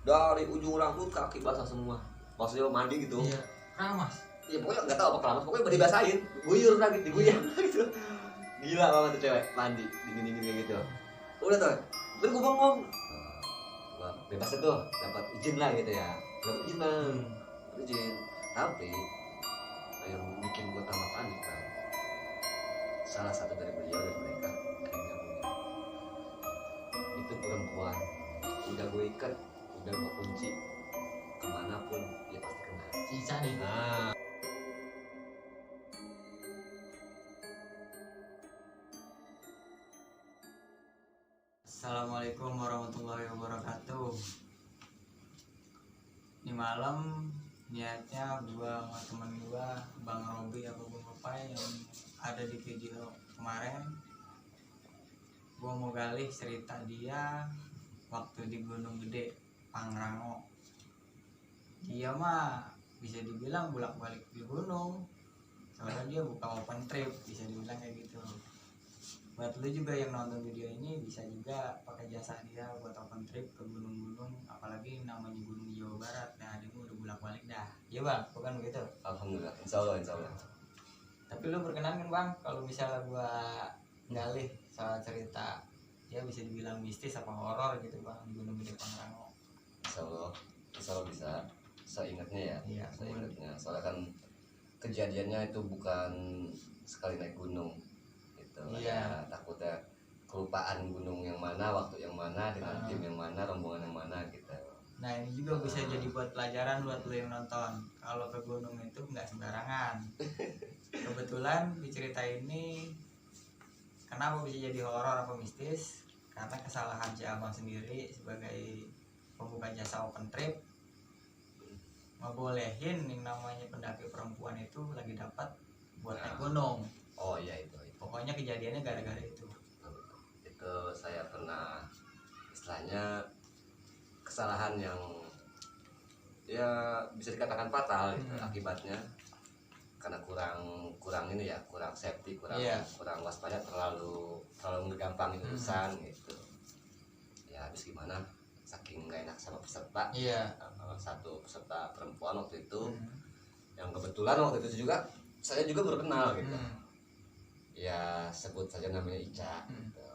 dari ujung rambut kaki basah semua. Maksudnya mandi gitu. Iya, ramas. Ya pokoknya nggak tahu apa keramas, pokoknya dibasahin, guyur lagi, diguyur gitu. Gila banget tuh cewek mandi dingin kayak gitu. Udah tuh, terus gue bengong. Gua bebas itu, dapat izin lah gitu ya. Dapat izin bang, izin. Tapi yang bikin gue tambah panik bang, salah satu dari beliau dan mereka akhirnya punya itu perempuan. Udah gue ikat, udah gue kunci, kemanapun dia pasti kena. Cica nih. Nah. Assalamualaikum warahmatullahi wabarakatuh. Ini malam niatnya gua sama temen gua Bang Robi apa Bang Ropai yang ada di video kemarin, gua mau gali cerita dia waktu di Gunung Gede Pangrango. Dia mah bisa dibilang bolak-balik di gunung, soalnya dia buka open trip, bisa dibilang kayak gitu. Buat lu juga yang nonton video ini bisa juga pakai jasa dia buat open trip ke gunung-gunung, apalagi namanya gunung Jawa Barat. Nah, dia udah bolak-balik dah. Iya bang, bukan begitu? Alhamdulillah, insya Allah. Tapi lu berkenan kan bang, kalau misalnya gua galih soal cerita dia bisa dibilang mistis apa horor gitu bang di Gunung Gede Pangrango. Insya Allah bisa. Saya ingatnya ya. Iya, saya ingatnya. Soalnya kan kejadiannya itu bukan sekali naik gunung. Iya. Ya, takutnya kelupaan gunung yang mana, waktu yang mana, dengan tim yang mana, rombongan yang mana gitu. Nah ini juga bisa jadi buat pelajaran buat lo yang nonton. Kalau ke gunung itu nggak sembarangan. Kebetulan di cerita ini kenapa bisa jadi horor apa mistis? Karena kesalahan si abang sendiri sebagai pembuka jasa open trip ngebolehin yang namanya pendaki perempuan itu lagi dapat buat naik gunung. Oh iya itu. Pokoknya kejadiannya gara-gara itu. Itu saya pernah istilahnya kesalahan yang ya bisa dikatakan fatal gitu, akibatnya karena kurang ini ya, kurang safety, kurang waspada, terlalu menggampangin urusan gitu. Ya habis gimana, saking gak enak sama peserta. Satu peserta perempuan waktu itu yang kebetulan waktu itu juga saya juga baru kenal gitu. Ya sebut saja namanya Ica gitu.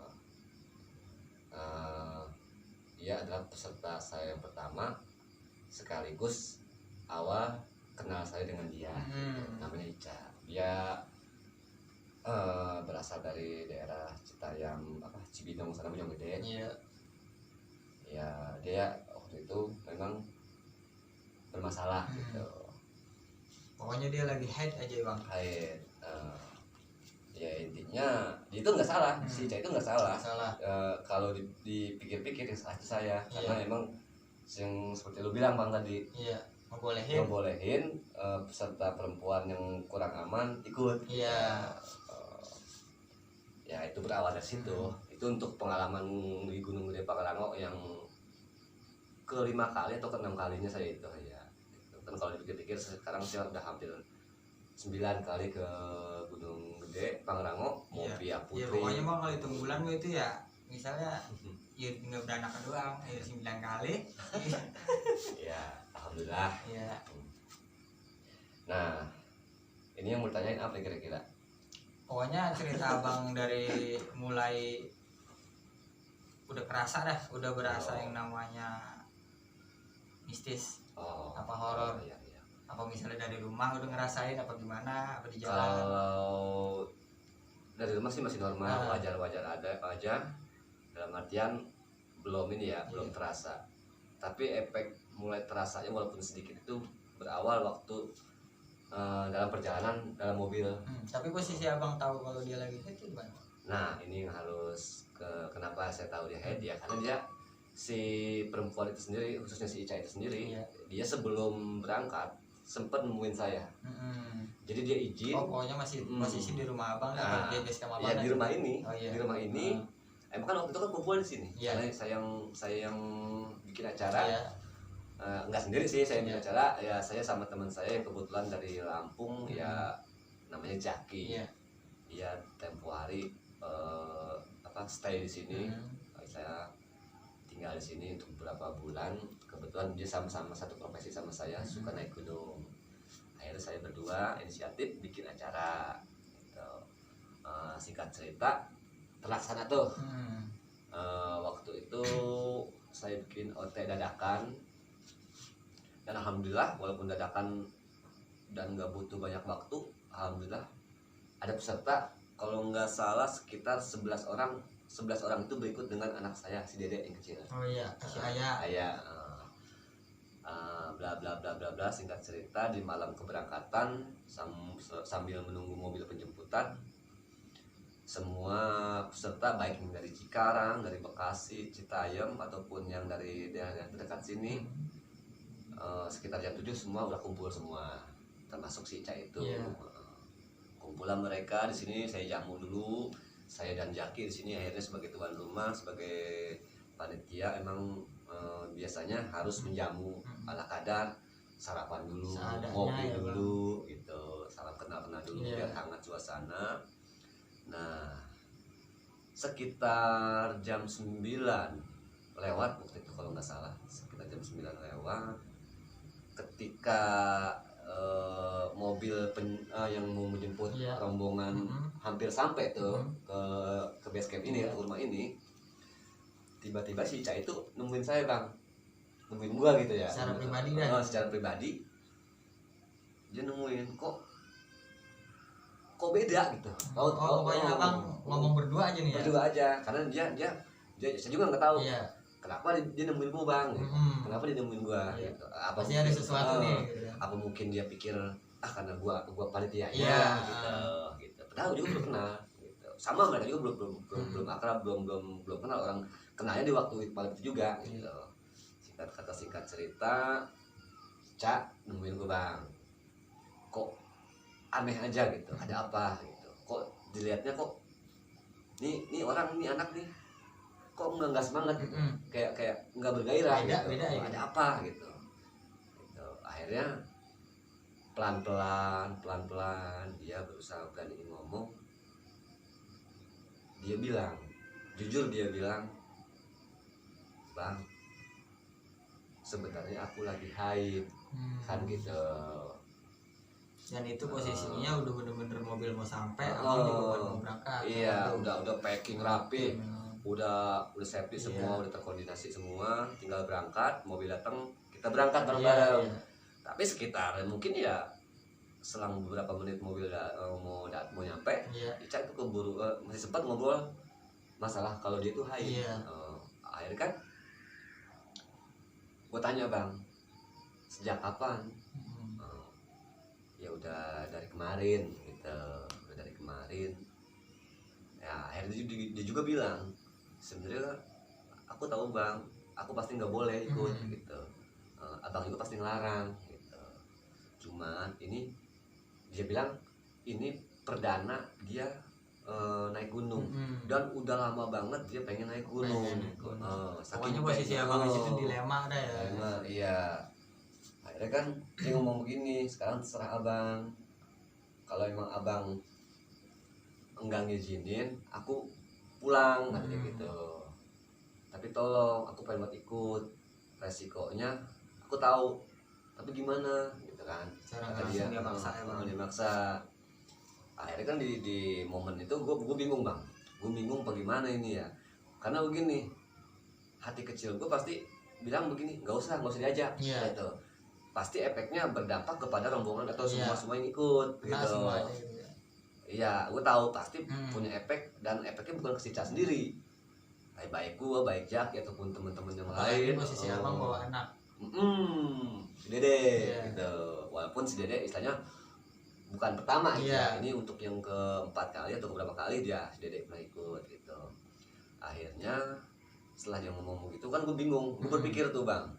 Dia adalah peserta saya yang pertama sekaligus awal kenal saya dengan dia gitu. Namanya Ica. Dia berasal dari daerah Citayam Cibinong sana, Bojonggede. Ya dia waktu itu memang bermasalah gitu. Pokoknya dia lagi head aja bang. Ya intinya dia itu nggak salah, si Ica itu nggak salah. Kalau dipikir-pikir yang salah itu saya, karena emang yang seperti lu bilang bang tadi, ngebolehin peserta perempuan yang kurang aman ikut. Ya itu berawal dari situ. Itu untuk pengalaman di Gunung Gede Pangrango yang ke-5 kali atau ke-6 kalinya saya itu ya. Kan kalau dipikir-pikir sekarang saya udah hampir 9 kali ke Gunung Gede Pangrango, mau via Putri. Ya pokoknya mau kalau hitung bulan gue itu ya, misalnya ya tinggal beranak doang, ya 9 kali. Ya alhamdulillah. Ya. Nah ini yang mau ditanyain apa kira-kira? Pokoknya cerita abang dari mulai udah kerasa dah, udah berasa yang namanya mistis, apa horor. Apa misalnya dari rumah udah ngerasain apa gimana, apa di jalan? Kalau dari rumah sih masih normal, wajar-wajar aja. Dalam artian belum ini ya, belum terasa. Tapi efek mulai terasanya walaupun sedikit itu berawal waktu dalam perjalanan dalam mobil. Tapi posisi abang tahu kalau dia lagi head gimana? Nah ini yang harus kenapa saya tahu dia head ya, karena dia si perempuan itu sendiri, khususnya si Ica itu sendiri, dia sebelum berangkat sempat nemuin saya. Jadi dia izin. Pokoknya masih posisi di rumah abang. Dia base camp abang. Ya di rumah ini. Di rumah ini. Emang kan waktu itu kan kumpul di sini. Saya yang bikin acara. Enggak sendiri sih, saya bikin acara. Ya saya sama teman saya yang kebetulan dari Lampung, ya namanya Jaki. Dia tempo hari stay di sini. Saya tinggal di sini untuk beberapa bulan. Kebetulan kebetulan dia sama-sama satu profesi sama saya, suka naik gunung. Akhirnya saya berdua inisiatif bikin acara gitu. Singkat cerita terlaksana tuh. Waktu itu saya bikin OT dadakan, dan alhamdulillah walaupun dadakan dan nggak butuh banyak waktu, alhamdulillah ada peserta, kalau nggak salah sekitar 11 orang. 11 orang itu berikut dengan anak saya, si Dede yang kecil. Oh iya, si Ayah. Bla bla bla bla bla. Singkat cerita, di malam keberangkatan sambil menunggu mobil penjemputan, semua peserta baik yang dari Cikarang, dari Bekasi, Citayam ataupun yang dari daerah terdekat sini, sekitar jam 7 semua udah kumpul semua, termasuk si Ica itu. Kumpulan mereka di sini, saya jamu dulu. Saya dan Jaki di sini akhirnya sebagai tuan rumah, sebagai panitia, emang biasanya harus menjamu ala kadar, sarapan dulu, ngopi dulu gitu, salam kenal dulu biar hangat suasana. Nah, sekitar jam 9 lewat waktu itu kalau nggak salah, sekitar jam 9 lewat, ketika mobil yang mau menjemput rombongan hampir sampai tuh ke base camp ini, ke rumah ini, tiba-tiba si Ica itu nemuin saya, Bang, nemuin gua gitu ya, secara pribadi kan? Secara pribadi dia nemuin kok beda gitu. Pokoknya Abang ngomong berdua aja nih ya? Berdua aja, karena dia saya juga nggak tahu kenapa dia nemuin gua, Bang, gitu. Kenapa dia nemuin gua gitu. Apa pasti ada sesuatu nih gitu. Apa mungkin dia pikir karena gua panitia gitu. Padahal juga belum kenal gitu. Sama mereka juga belum akrab, belum kenal, orang kenalnya di waktu paling itu juga gitu. Singkat cerita, Cak nemuin gua, Bang, kok aneh aja gitu, ada apa gitu, kok dilihatnya kok nih orang, nih anak nih kok nggak semangat gitu, kayak nggak bergairah gitu. Beda, ada apa gitu. Akhirnya pelan-pelan dia berusaha berani ngomong. Dia bilang, jujur dia bilang, Bang, sebenarnya aku lagi haid, kan gitu. Dan itu posisinya udah bener-bener mobil mau sampai, Abang juga mau berangkat. Iya, udah packing rapi, udah safety semua, udah terkoordinasi semua, tinggal berangkat, mobil datang, kita berangkat bareng-bareng. Tapi sekitar mungkin ya selang beberapa menit mobil mau nyampe, Ica itu keburu masih sempat ngobrol masalah kalau dia itu haid. Akhirnya kan gue tanya, Bang, sejak kapan? Ya udah dari kemarin gitu, ya akhirnya dia juga bilang, sebenarnya aku tahu, Bang, aku pasti nggak boleh ikut gitu, abang juga pasti ngelarang gitu, cuman ini dia bilang ini perdana dia naik gunung, dan udah lama banget dia pengen naik gunung. Pokoknya posisi abang di situ dilema ada ya. Iya. Akhirnya kan dia ngomong begini, sekarang terserah abang, kalau emang abang enggak ngizinin aku pulang, katanya gitu. Tapi tolong, aku pengen buat ikut, resikonya aku tahu, tapi gimana gitu kan. Kata dia maksa. Akhirnya kan di momen itu gue bingung, Bang, gue bingung bagaimana ini ya, karena begini, hati kecil gue pasti bilang begini, nggak usah diajak gitu. Pasti efeknya berdampak kepada rombongan atau semua yang ikut gitu. Iya, gue tahu pasti punya efek, dan efeknya bukan ke Cica sendiri, baik gue, baik Jak ataupun teman-teman yang lain. Posisi abang bawa anak, si Dede gitu. Walaupun si Dede istilahnya bukan pertama gitu ya, ini untuk yang keempat kali atau beberapa kali si Dede pernah ikut gitu. Akhirnya setelah dia ngomong gitu kan gue bingung, gue berpikir tuh, Bang,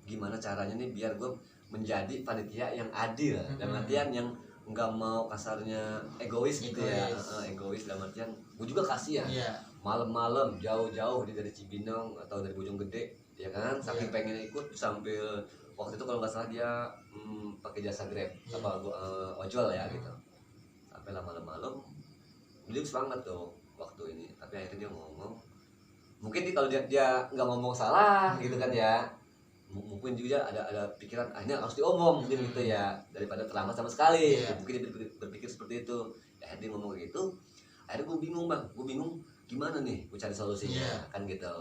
gimana caranya nih biar gue menjadi panitia yang adil, dalam artian yang nggak mau kasarnya egois gitu ya. Egois dalam artian gue juga kasihan, malam-malam jauh-jauh dari Cibinong atau dari Bojonggede ya kan, saking pengen ikut, sambil waktu itu kalau nggak salah dia pakai jasa Grab ojol ya gitu, sampai malam-malam dia semangat tuh waktu ini. Tapi akhirnya dia ngomong, mungkin kalau dia nggak ngomong salah gitu kan ya, mungkin juga ada pikiran ini harus diomong mungkin gitu ya, daripada terlambat sama sekali. Mungkin dia berpikir seperti itu ya, dia ngomong gitu. Akhirnya gue bingung bang, gue bingung gimana nih gue cari solusinya kan gitu.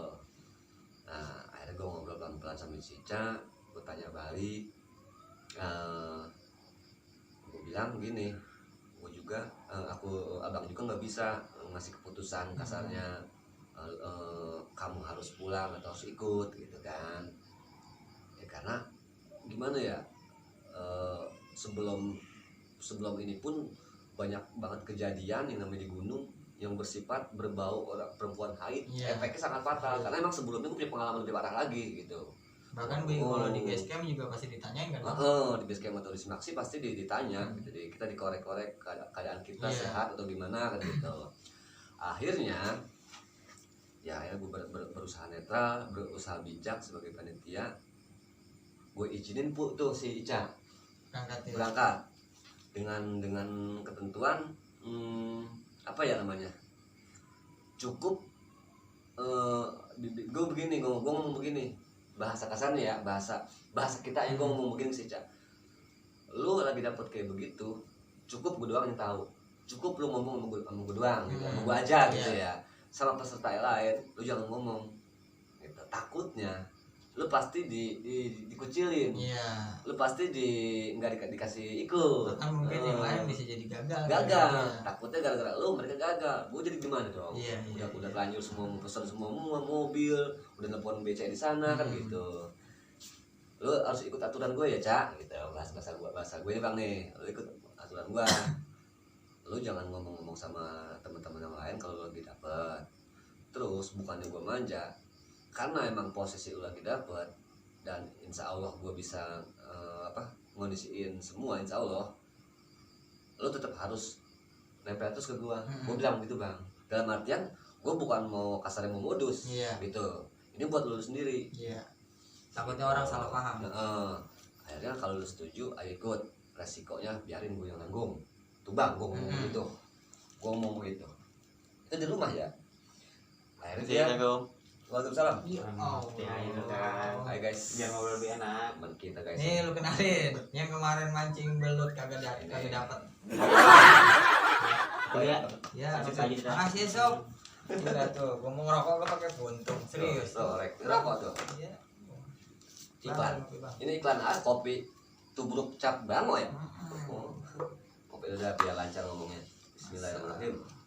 Nah akhirnya gue ngobrol pelan-pelan sama si Ica, gue tanya balik, gue bilang gini, gue juga abang juga nggak bisa ngasih keputusan kasarnya kamu harus pulang atau harus ikut gitu kan ya, karena gimana ya, sebelum ini pun banyak banget kejadian yang namanya di gunung yang bersifat berbau orang perempuan haid, efeknya sangat fatal. Karena emang sebelumnya gue punya pengalaman lebih parah lagi gitu. Bahkan kalau di base camp juga pasti ditanyain kan? Di base camp atau di Simaksi pasti ditanya. Jadi kita dikorek-korek keadaan kita sehat atau gimana kan gitu. Akhirnya gue berusaha netral, berusaha bijak sebagai panitia. Gue izinin tuh si Ica berangkat dengan ketentuan apa ya namanya, cukup gue begini, gue ngomong begini, bahasa kasarnya ya, bahasa kita yang gue ngomong begini sih Cak, lu lagi dapet kayak begitu, cukup gue doang yang tahu, cukup lu ngomong sama gue doang gitu, sama gue aja gitu ya, sama peserta yang lain lu jangan ngomong gitu. Takutnya lu pasti dikucilin, lu pasti nggak dikasih ikut, kan mungkin yang lain bisa jadi gagal. Takutnya gara-gara lu mereka gagal, gue jadi gimana dong? Udah lanjut semua, pesan semua mobil, udah nelfon BC di sana kan gitu. Lu harus ikut aturan gue ya Cak gitu, bahasa gue bang nih, lu ikut aturan gue. Lu jangan ngomong-ngomong sama teman-teman yang lain kalau lu lagi dapet. Terus bukannya gue manja, karena emang posisi lu lagi dapet dan insya Allah gue bisa ngondisiin semua, insya Allah lu tetap harus nempel terus ke gue. Gue bilang gitu bang, dalam artian gue bukan mau kasarnya mau modus gitu, ini buat lu sendiri. Takutnya orang salah paham. Akhirnya kalau lu setuju ayo ikut, resikonya biarin gue yang nanggung tuh bang. Gue ngomong gitu, gue ngomong gitu itu di rumah ya. Akhirnya dia Waalaikumsalam. Hai guys. Biar ngobrol lebih enak. Teman kita guys. Nih lu kenalin, yang kemarin mancing belut kagak dapet. Ya, makasih sob. Gila tuh, gua mau ngerokok gua pakai puntung. Serius. Ngerokok tuh. Iya. Iklan. Ini iklan kopi Tubruk Cap Bango ya. Kopi udah biar lancar ngomongnya. Bismillahirrahmanirrahim.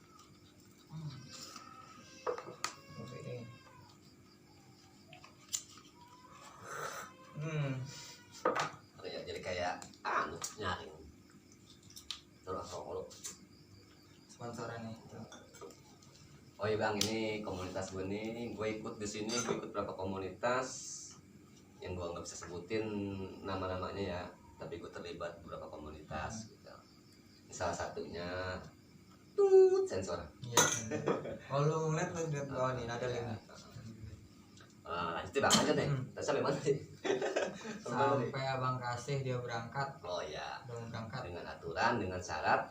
Jadi kayak nyaring. Terus rokok sponsoran itu. Oh iya bang, ini komunitas gue nih, gue ikut di sini, gue ikut beberapa komunitas yang gue nggak bisa sebutin nama-namanya ya, tapi gue terlibat beberapa komunitas gitu. Ini salah satunya sensor. Iya. Kalau lu ngeliat bawah nih ada link. Lanjut bang, lanjut deh. Terus sampai mana sih? Sampai abang kasih dia berangkat. Oh ya. Belum berangkat. Dengan aturan, dengan syarat,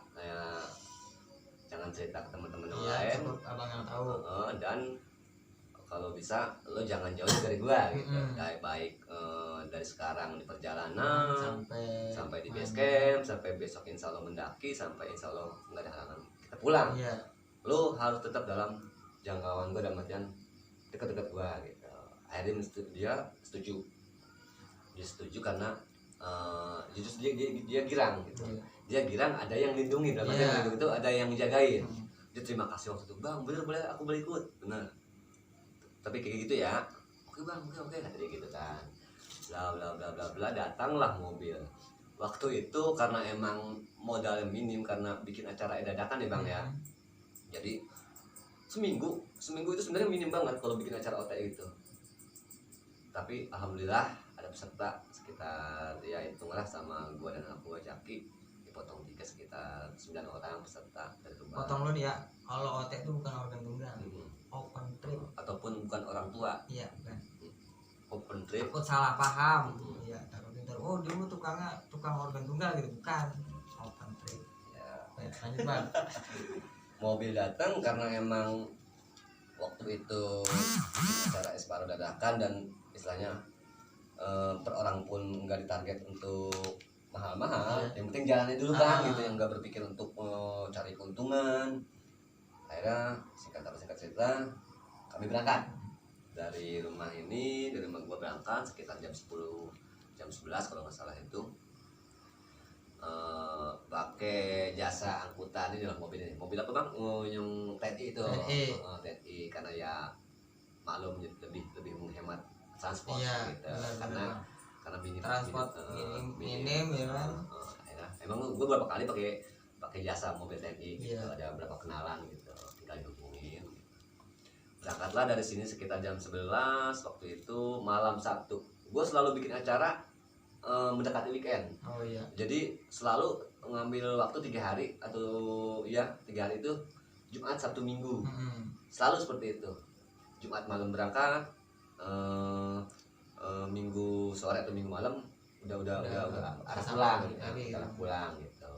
jangan cerita ke teman-teman yang lain. Cukup abang yang tahu. Dan kalau bisa lo jangan jauh dari gua gitu. Baik dari sekarang di perjalanan sampai di base camp, sampai besok insya Allah mendaki, sampai insya Allah nggak ada halangan kita pulang. Lo harus tetap dalam jangkauan gua, dalam artian dekat-dekat gua gitu. Akhirnya dia setuju karena justru dia girang gitu. Dia girang ada yang lindungi, dalam artian itu ada yang menjagain. Dia terima kasih waktu itu, bang bener boleh aku boleh ikut, bener. Tapi kayak gitu ya, oke bang, oke kata dia gitu kan. Bla bla bla bla bla, datanglah mobil. Waktu itu karena emang modalnya minim karena bikin acara dadakan ya bang ya. Jadi seminggu itu sebenarnya minim banget kalau bikin acara OTE gitu. Tapi alhamdulillah ada peserta sekitar ya hitunglah sama gua dan anak gua Jaki, dipotong 3 sekitar 9 orang peserta dari rumah. Potong lu ya, kalau OTE itu bukan organ tunggal. Open trip ataupun bukan orang tua. Iya kan. Open trip. Takut salah paham. Iya, takut ntar dia tukang organ tunggal gitu, bukan. Open trip. Ya. Lanjut bang. Mobil datang karena emang waktu itu acara Esparo dadakan dan istilahnya per orang pun nggak ditarget untuk mahal-mahal, yang penting jalanin dulu kan gitu, yang nggak berpikir untuk cari keuntungan. Akhirnya singkat cerita kami berangkat dari rumah gua berangkat sekitar jam 10 jam 11 kalau nggak salah itu, pakai jasa angkutan ini lah, mobil apa bang, yang TNI itu, TNI karena ya maklum lebih menghemat transport gitu, karena minim transport minim ya kan. Emang gue beberapa kali pakai jasa mobil TNI gitu, ada beberapa kenalan gitu, tinggal dihubungin. Berangkatlah dari sini sekitar jam 11 waktu itu, malam Sabtu. Gue selalu bikin acara mendekati weekend. Jadi selalu ngambil waktu 3 hari atau ya 3 hari itu Jumat, Sabtu, Minggu. Selalu seperti itu. Jumat malam berangkat, Minggu sore atau Minggu malam udah arah pulang gitu.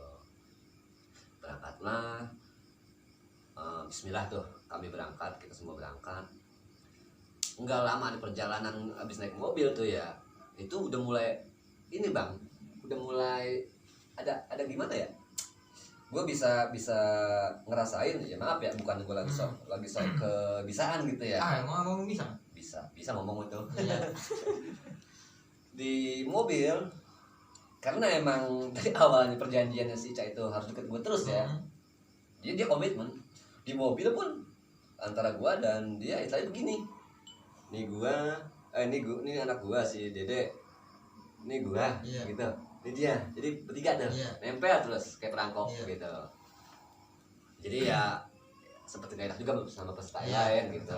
Berangkatlah, Bismillah tuh kami berangkat, kita semua berangkat. Enggak lama di perjalanan habis naik mobil tuh ya, itu udah mulai ini bang, udah mulai ada gimana ya? Gue bisa ngerasain ya, maaf ya, bukan gue lagi sok kebisaan gitu ya. Emang bisa ngomong itu. Di mobil, karena emang dari awalnya perjanjiannya si Ica itu harus deket gue terus ya, jadi dia komitmen. Di mobil pun antara gue dan dia istilahnya begini, ini anak gue si Dede, ini gue gitu, ini dia, jadi bertiga tuh nempel terus kayak perangkok gitu. Jadi ya seperti gak enak juga sama peserta lain gitu.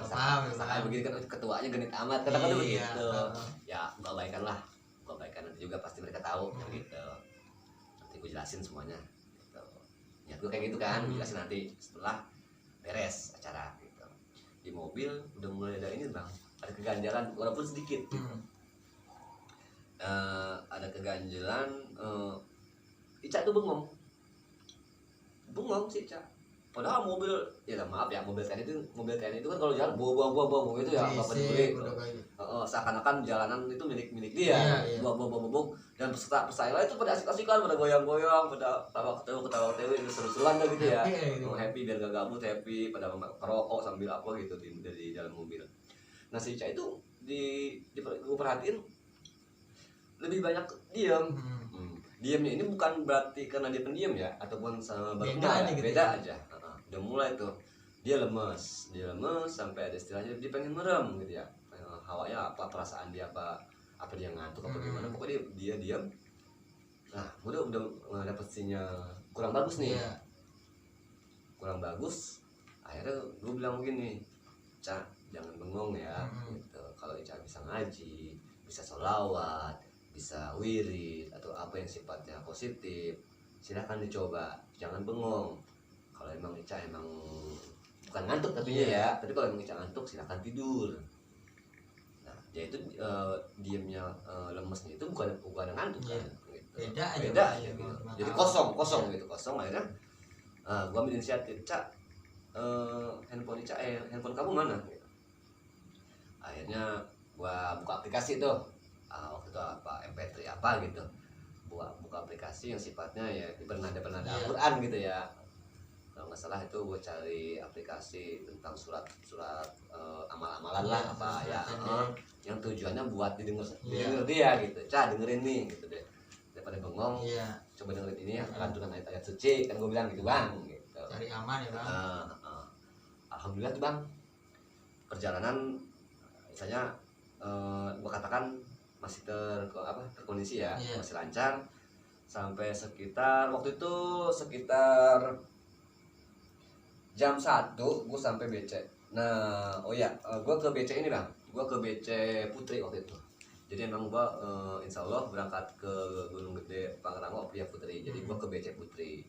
Misalkan begini kan ketuanya genit amat, kadang-kadang begitu. Ya gua abaikan nanti juga pasti mereka tahu gitu. Nanti gue jelasin semuanya gitu. Niat gue kayak gitu kan, jelasin nanti setelah beres acara gitu. Di mobil udah mulai ada ini bang, ada keganjalan walaupun sedikit gitu. Ada keganjalan, Ica tuh bengong sih Ica. Padahal mobil, ya maaf ya, mobil TNI itu kan kalau jalan bawa gitu ya, nggak peduli. Seakan-akan jalanan itu milik dia, bawa dan peserta lain itu pada asik-asikan, pada goyang-goyang, pada ketawa itu seru-seruan gitu ya. Happy biar gak gabut, happy, pada merokok sambil apa gitu di dalam mobil. Nah si Ica itu gue perhatiin lebih banyak diam. Diamnya ini bukan berarti karena dia pendiam ya, ataupun sama berkenal, beda aja. Udah mulai tuh dia lemes sampai ada istilahnya dia pengen merem gitu ya. Hawanya apa, perasaan dia apa dia ngantuk apa gimana, pokoknya dia diam. Nah udah dapet sinyal kurang bagus nih, kurang bagus. Akhirnya gue bilang begini, Ca, jangan bengong ya gitu. Kalau Ica bisa ngaji, bisa sholawat, bisa wirid atau apa yang sifatnya positif, silahkan dicoba, jangan bengong. Kalau emang Ica emang bukan ngantuk tapi ya, tapi kalau emang Ica ngantuk silahkan tidur. Nah dia itu diamnya, lemesnya itu bukan ngantuk kan gitu. Beda aja gitu. Jadi kosong gitu. Akhirnya gua ambil inisiatif, Ca, handphone Ica, handphone kamu mana gitu. Akhirnya gua buka aplikasi tuh, waktu itu apa MP3 apa gitu, buka aplikasi yang sifatnya ya bernada Al-Quran gitu ya. Kalau nggak salah itu gue cari aplikasi tentang surat amal-amalan lah apa ya, yang tujuannya buat didengar dia gitu. Ca, dengerin nih gitu deh, daripada bengong, coba dengerin ini lantunan ayat-ayat suci kan, gue bilang gitu bang gitu. Cari aman ya bang. Alhamdulillah tuh bang, perjalanan misalnya gue katakan masih terkondisi ya, masih lancar sampai sekitar waktu itu jam 1 gue sampai BC. Nah gue ke BC ini bang, gue ke BC Putri waktu itu. Jadi emang gue insya Allah berangkat ke Gunung Gede Pangrango via Putri, jadi gue ke BC Putri.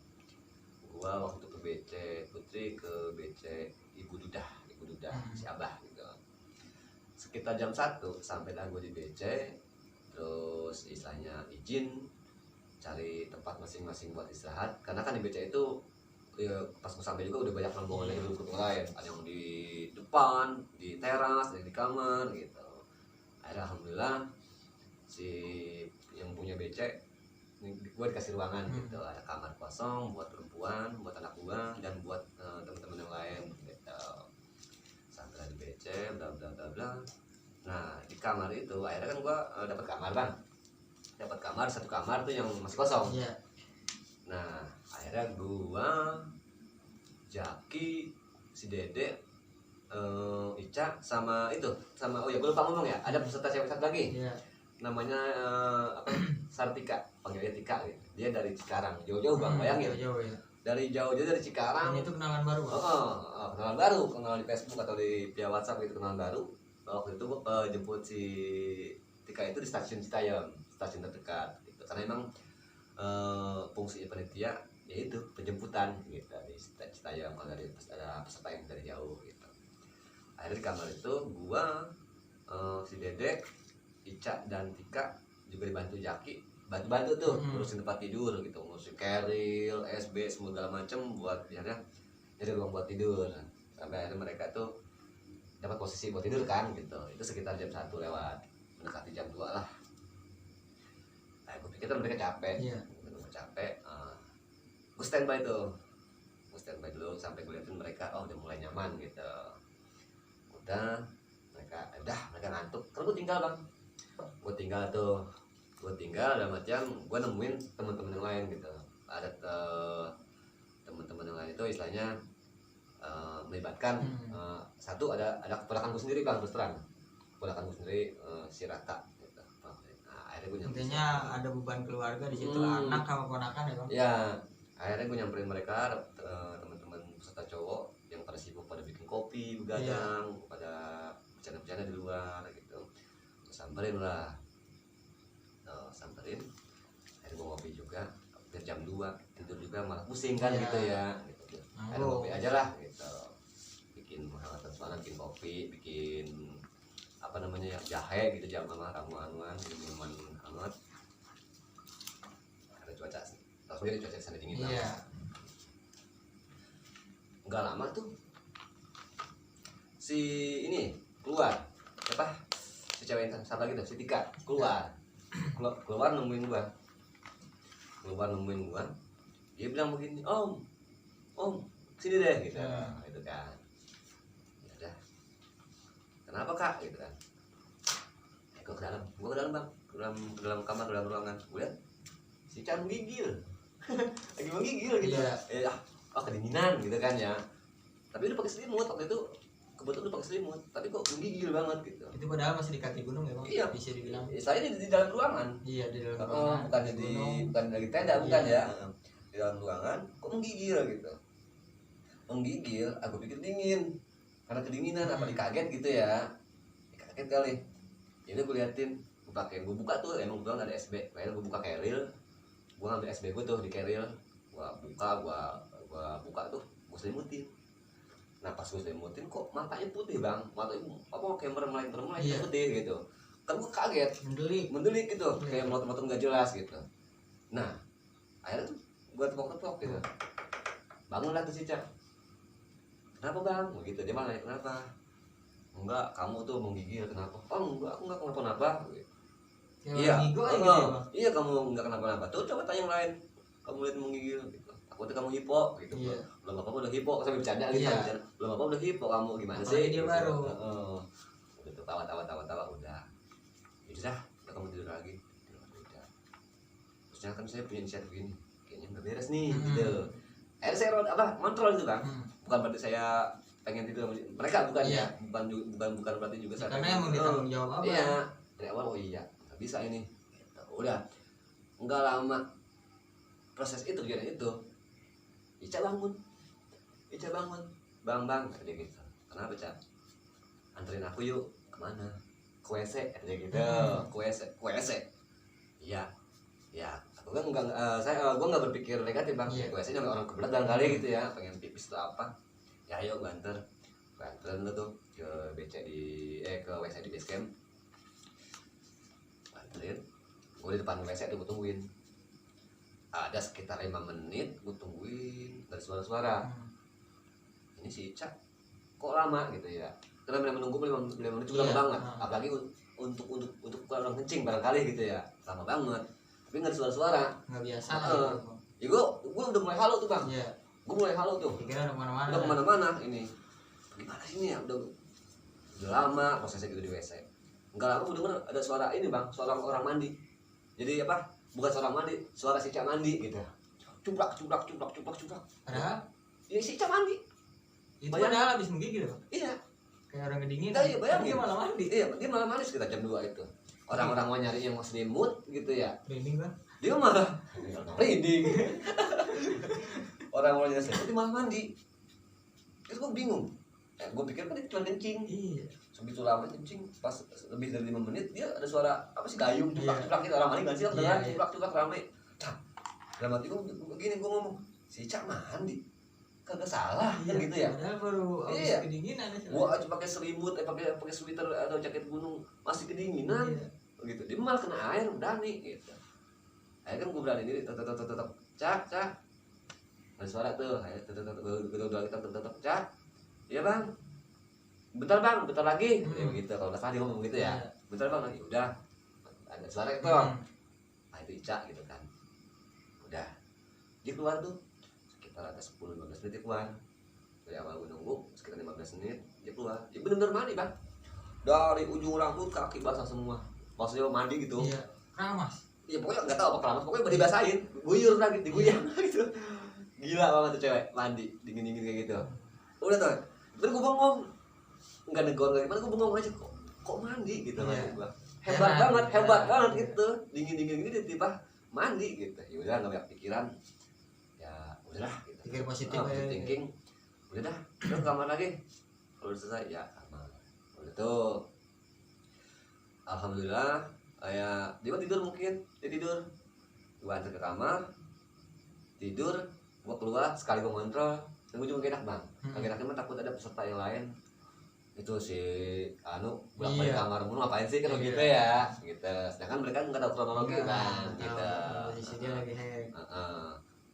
Gue waktu itu ke BC Putri, ke BC Ibu Dudah si Abah gitu. Sekitar jam 1 sampai dah gue di BC, terus istilahnya izin cari tempat masing-masing buat istirahat, karena kan di BC itu ya pas gue sampai juga udah banyak rombongan yang duduk lain, ada yang di depan, di teras, ada yang di kamar gitu. Akhirnya alhamdulillah si yang punya BC gue dikasih ruangan gitu, ada kamar kosong buat perempuan, buat anak gue dan buat teman-teman yang lain gitu. Sampai di BC bla bla bla bla. Nah di kamar itu akhirnya kan gue dapat kamar bang, dapat kamar, satu kamar tuh yang masih kosong. Iya. Nah akhirnya gue, Jaki, si Dede, Ica sama itu, sama oh ya gue lupa ngomong ya, ada peserta cewek satu lagi. Iya. Namanya apa? Sartika, panggilnya Tika gitu. Dia dari Cikarang, jauh-jauh bang, bayangin. Jauh ya. Dari jauh-jauh dari Cikarang. Dan itu kenalan baru Bang? Kenalan baru, kenalan di Facebook atau di via WhatsApp gitu, kenalan baru. Waktu itu gue jemput si Tika itu di stasiun Citayam, stasiun terdekat gitu. Karena emang fungsi panitia yaitu penjemputan gitu di Citayam kalau ada peserta yang dari jauh gitu. Akhirnya di kamar itu gua, si Dede, Ica dan Tika juga dibantu Jaki, bantu tuh ngurusin tempat tidur gitu, ngurusin keril, SB segala macem buat biarnya jadi ruang buat tidur. Sampai akhirnya mereka tuh dapat posisi buat tidur kan gitu. Itu sekitar jam 1 lewat, mendekati jam 2 lah. Nah, gue pikir mereka capek. Iya. Capek, gue standby tuh, gue standby dulu sampai gue liatin mereka, oh udah mulai nyaman gitu. Udah mereka ngantuk, terus gue tinggal bang, gue tinggal dalam artian gue nemuin teman-teman yang lain gitu. Ada teman-teman yang lain itu istilahnya melibatkan satu ada keponakan gue sendiri bang, terus terang keponakan gue sendiri, si Rata gitu. Nah, akhirnya gue nyamperin, intinya ada beban keluarga di situ, anak sama ponakan ya Bang? ya. Akhirnya gue nyamperin mereka, teman-teman peserta cowok yang pada sibuk pada bikin kopi, begadang, pada bercanda-bercanda di luar gitu. Samperin lah, samperin. Akhirnya gue ngopi juga, hampir jam 2 tidur juga malah pusing kan gitu ya. Gitu. Akhirnya ngopi aja lah gitu, bikin menghangatkan suasana, bikin kopi, bikin apa namanya ya, jahe gitu, jam sama ramuan-ramuan, minuman hangat. Ada cuaca sendiri, cuaca sana dingin banget. Iya. Nggak lama tuh si ini keluar, siapa si cewek yang satu lagi tuh, si Tika keluar nemuin gua, dia bilang begini, om sini deh gitu. Itu kan ya udah, kenapa kak gitu kan. Gua ke dalam bang, ke dalam kamar, dalam ruangan. Gue lihat si Chan menggigil lagi menggigil gitu. Kedinginan gitu kan ya, tapi udah pakai selimut waktu itu, kebetulan udah pakai selimut tapi kok menggigil banget gitu. Itu padahal masih di kaki gunung ya Bang? Iya, bisa dibilang. Saya di dalam ruangan. Iya, di dalam ruangan. Bukan lagi tenda, bukan ya. Di dalam ruangan kok menggigil gitu. Menggigil, aku pikir dingin karena kedinginan, apa dikaget gitu ya. Kaget kali. Jadi gue liatin, gue buka tuh, emang gue ada SB. Akhirnya gue buka keril, gue ngambil SB gue tuh di keril, gue buka tuh, gue selimutin. Nah pas gue selimutin kok matanya putih bang, matanya apa kayak merem putih gitu. Kan gue kaget, mendelik gitu, kayak motong-motong gak jelas gitu. Nah akhirnya tuh gue tepok-tepok gitu, bangunlah tuh si Cak. Kenapa bang? Begitu dia malah nanya, kenapa? Enggak, kamu tuh menggigil, kenapa? Oh enggak, aku enggak kenapa-napa. Iya, iya kamu enggak kenapa-napa. Tuh coba tanya yang lain, kamu lihat menggigil gitu. Aku tuh kamu hipo gitu. Belum apa-apa udah hipo, sampai bercanda gitu. Belum apa-apa udah hipo, kamu gimana sih? Dia baru. Udah tuh tawa udah. Jadi dah, kamu tidur lagi. Terusnya kan saya punya inisiatif begini, kayaknya nggak beres nih gitu. Akhirnya saya kontrol itu bang. Bukan berarti saya pengen tidur mereka, bukan ya, bukan berarti juga saya karena emang ditanggung jawab apa. Iya, dari awal nggak bisa ini gitu. Udah nggak lama proses itu kejadian itu, Ica bangun bang kata dia gitu. Kenapa Cak? Anterin aku yuk. Kemana? Ke WC kata dia gitu. Ke WC iya aku kan gue nggak berpikir negatif bang. Ke WC nya orang kebelet barangkali gitu ya, pengen pipis atau apa. Ya ayo gue anterin lu tuh ke ke WC di base camp. Anterin gue di depan WC tuh, gue tungguin. ada sekitar 5 menit gue tungguin dari suara-suara. Ini si Ica kok lama gitu ya, karena menunggu 5 menit juga lama banget, apalagi untuk orang kencing barangkali gitu ya, lama banget tapi nggak ada suara-suara, nggak biasa ya gue udah mulai halu tuh bang. Iya. Gue mulai halu tuh, Kira udah kemana-mana. udah kemana-mana ini gimana sih ini ya, udah lama prosesnya gitu di WC. Enggak lama gue denger ada suara ini bang, suara orang mandi. Jadi apa, bukan suara mandi, suara si Cak mandi gitu, cuplak. Padahal ya si Cak mandi itu Bayang. padahal habis menggigil loh, iya. kayak orang kedinginan. Nah, iya, bayangin. Dia malah mandi. Iya, dia malah mandi sekitar jam 2 itu. Orang-orang mau nyari yang mau selimut gitu ya. Merinding kan? Dia malah merinding. Orang mau nyari selimut dia malah mandi. Terus gue bingung. Gue pikir kan dia cuma kencing. Iya. Segitu lama kencing, pas lebih dari 5 menit dia ada suara apa sih, gayung Iya. cuplak gitu, orang mandi kan sih, Iya, dengar iya. cuplak rame. Cak. Dalam hati gue begini, gue ngomong, si Cak mandi. Kagak salah kan gitu ya. Padahal baru habis Iya. kedinginan ya. Gua aja pakai selimut, pakai sweater atau jaket gunung masih kedinginan. Iya. Gitu, dia malah kena air berani gitu. Akhirnya kan gue berani diri, tetap Cak ada suara tuh, ayo tetap Cak, iya bang, bentar lagi, ya gitu. Kalau nggak salah dia ngomong gitu ya, Iya. bentar bang lagi, udah ada suara itu, nah itu Ica gitu kan, udah dia keluar tuh sekitar ada 10-15 menit dia keluar. Dari awal gue nunggu sekitar 15 menit dia keluar, dia bener-bener mandi bang, dari ujung rambut kaki basah semua, maksudnya mandi gitu. Iya. Keramas. Ya pokoknya nggak tahu apa keramas, pokoknya dibasahin, guyur lagi, diguyang gitu. Gila banget tuh cewek mandi dingin kayak gitu. Udah tuh, terus gue bengong, nggak negor kayak gimana, gue bengong aja, kok mandi gitu. Iya. Maksud gua hebat banget gitu, dingin gini tiba mandi gitu. Ya udah nggak banyak pikiran, ya udahlah gitu. Pikir positif Positive aja. thinking, udah dah, udah ke kamar lagi. Kalau udah selesai ya kamar, udah tuh. Alhamdulillah, kayak dia tidur, mungkin dia tidur, gue antar ke kamar, tidur, gue keluar sekali gue ngontrol, dan gue juga enak bang. Kagak enaknya mah takut ada peserta yang lain, itu si Anu bolak balik Iya. kamar mulu ngapain sih kan Iya. begitu ya, gitu. Sedangkan mereka nggak tahu kronologi Iya, kan, tahu gitu. posisi dia lagi hack.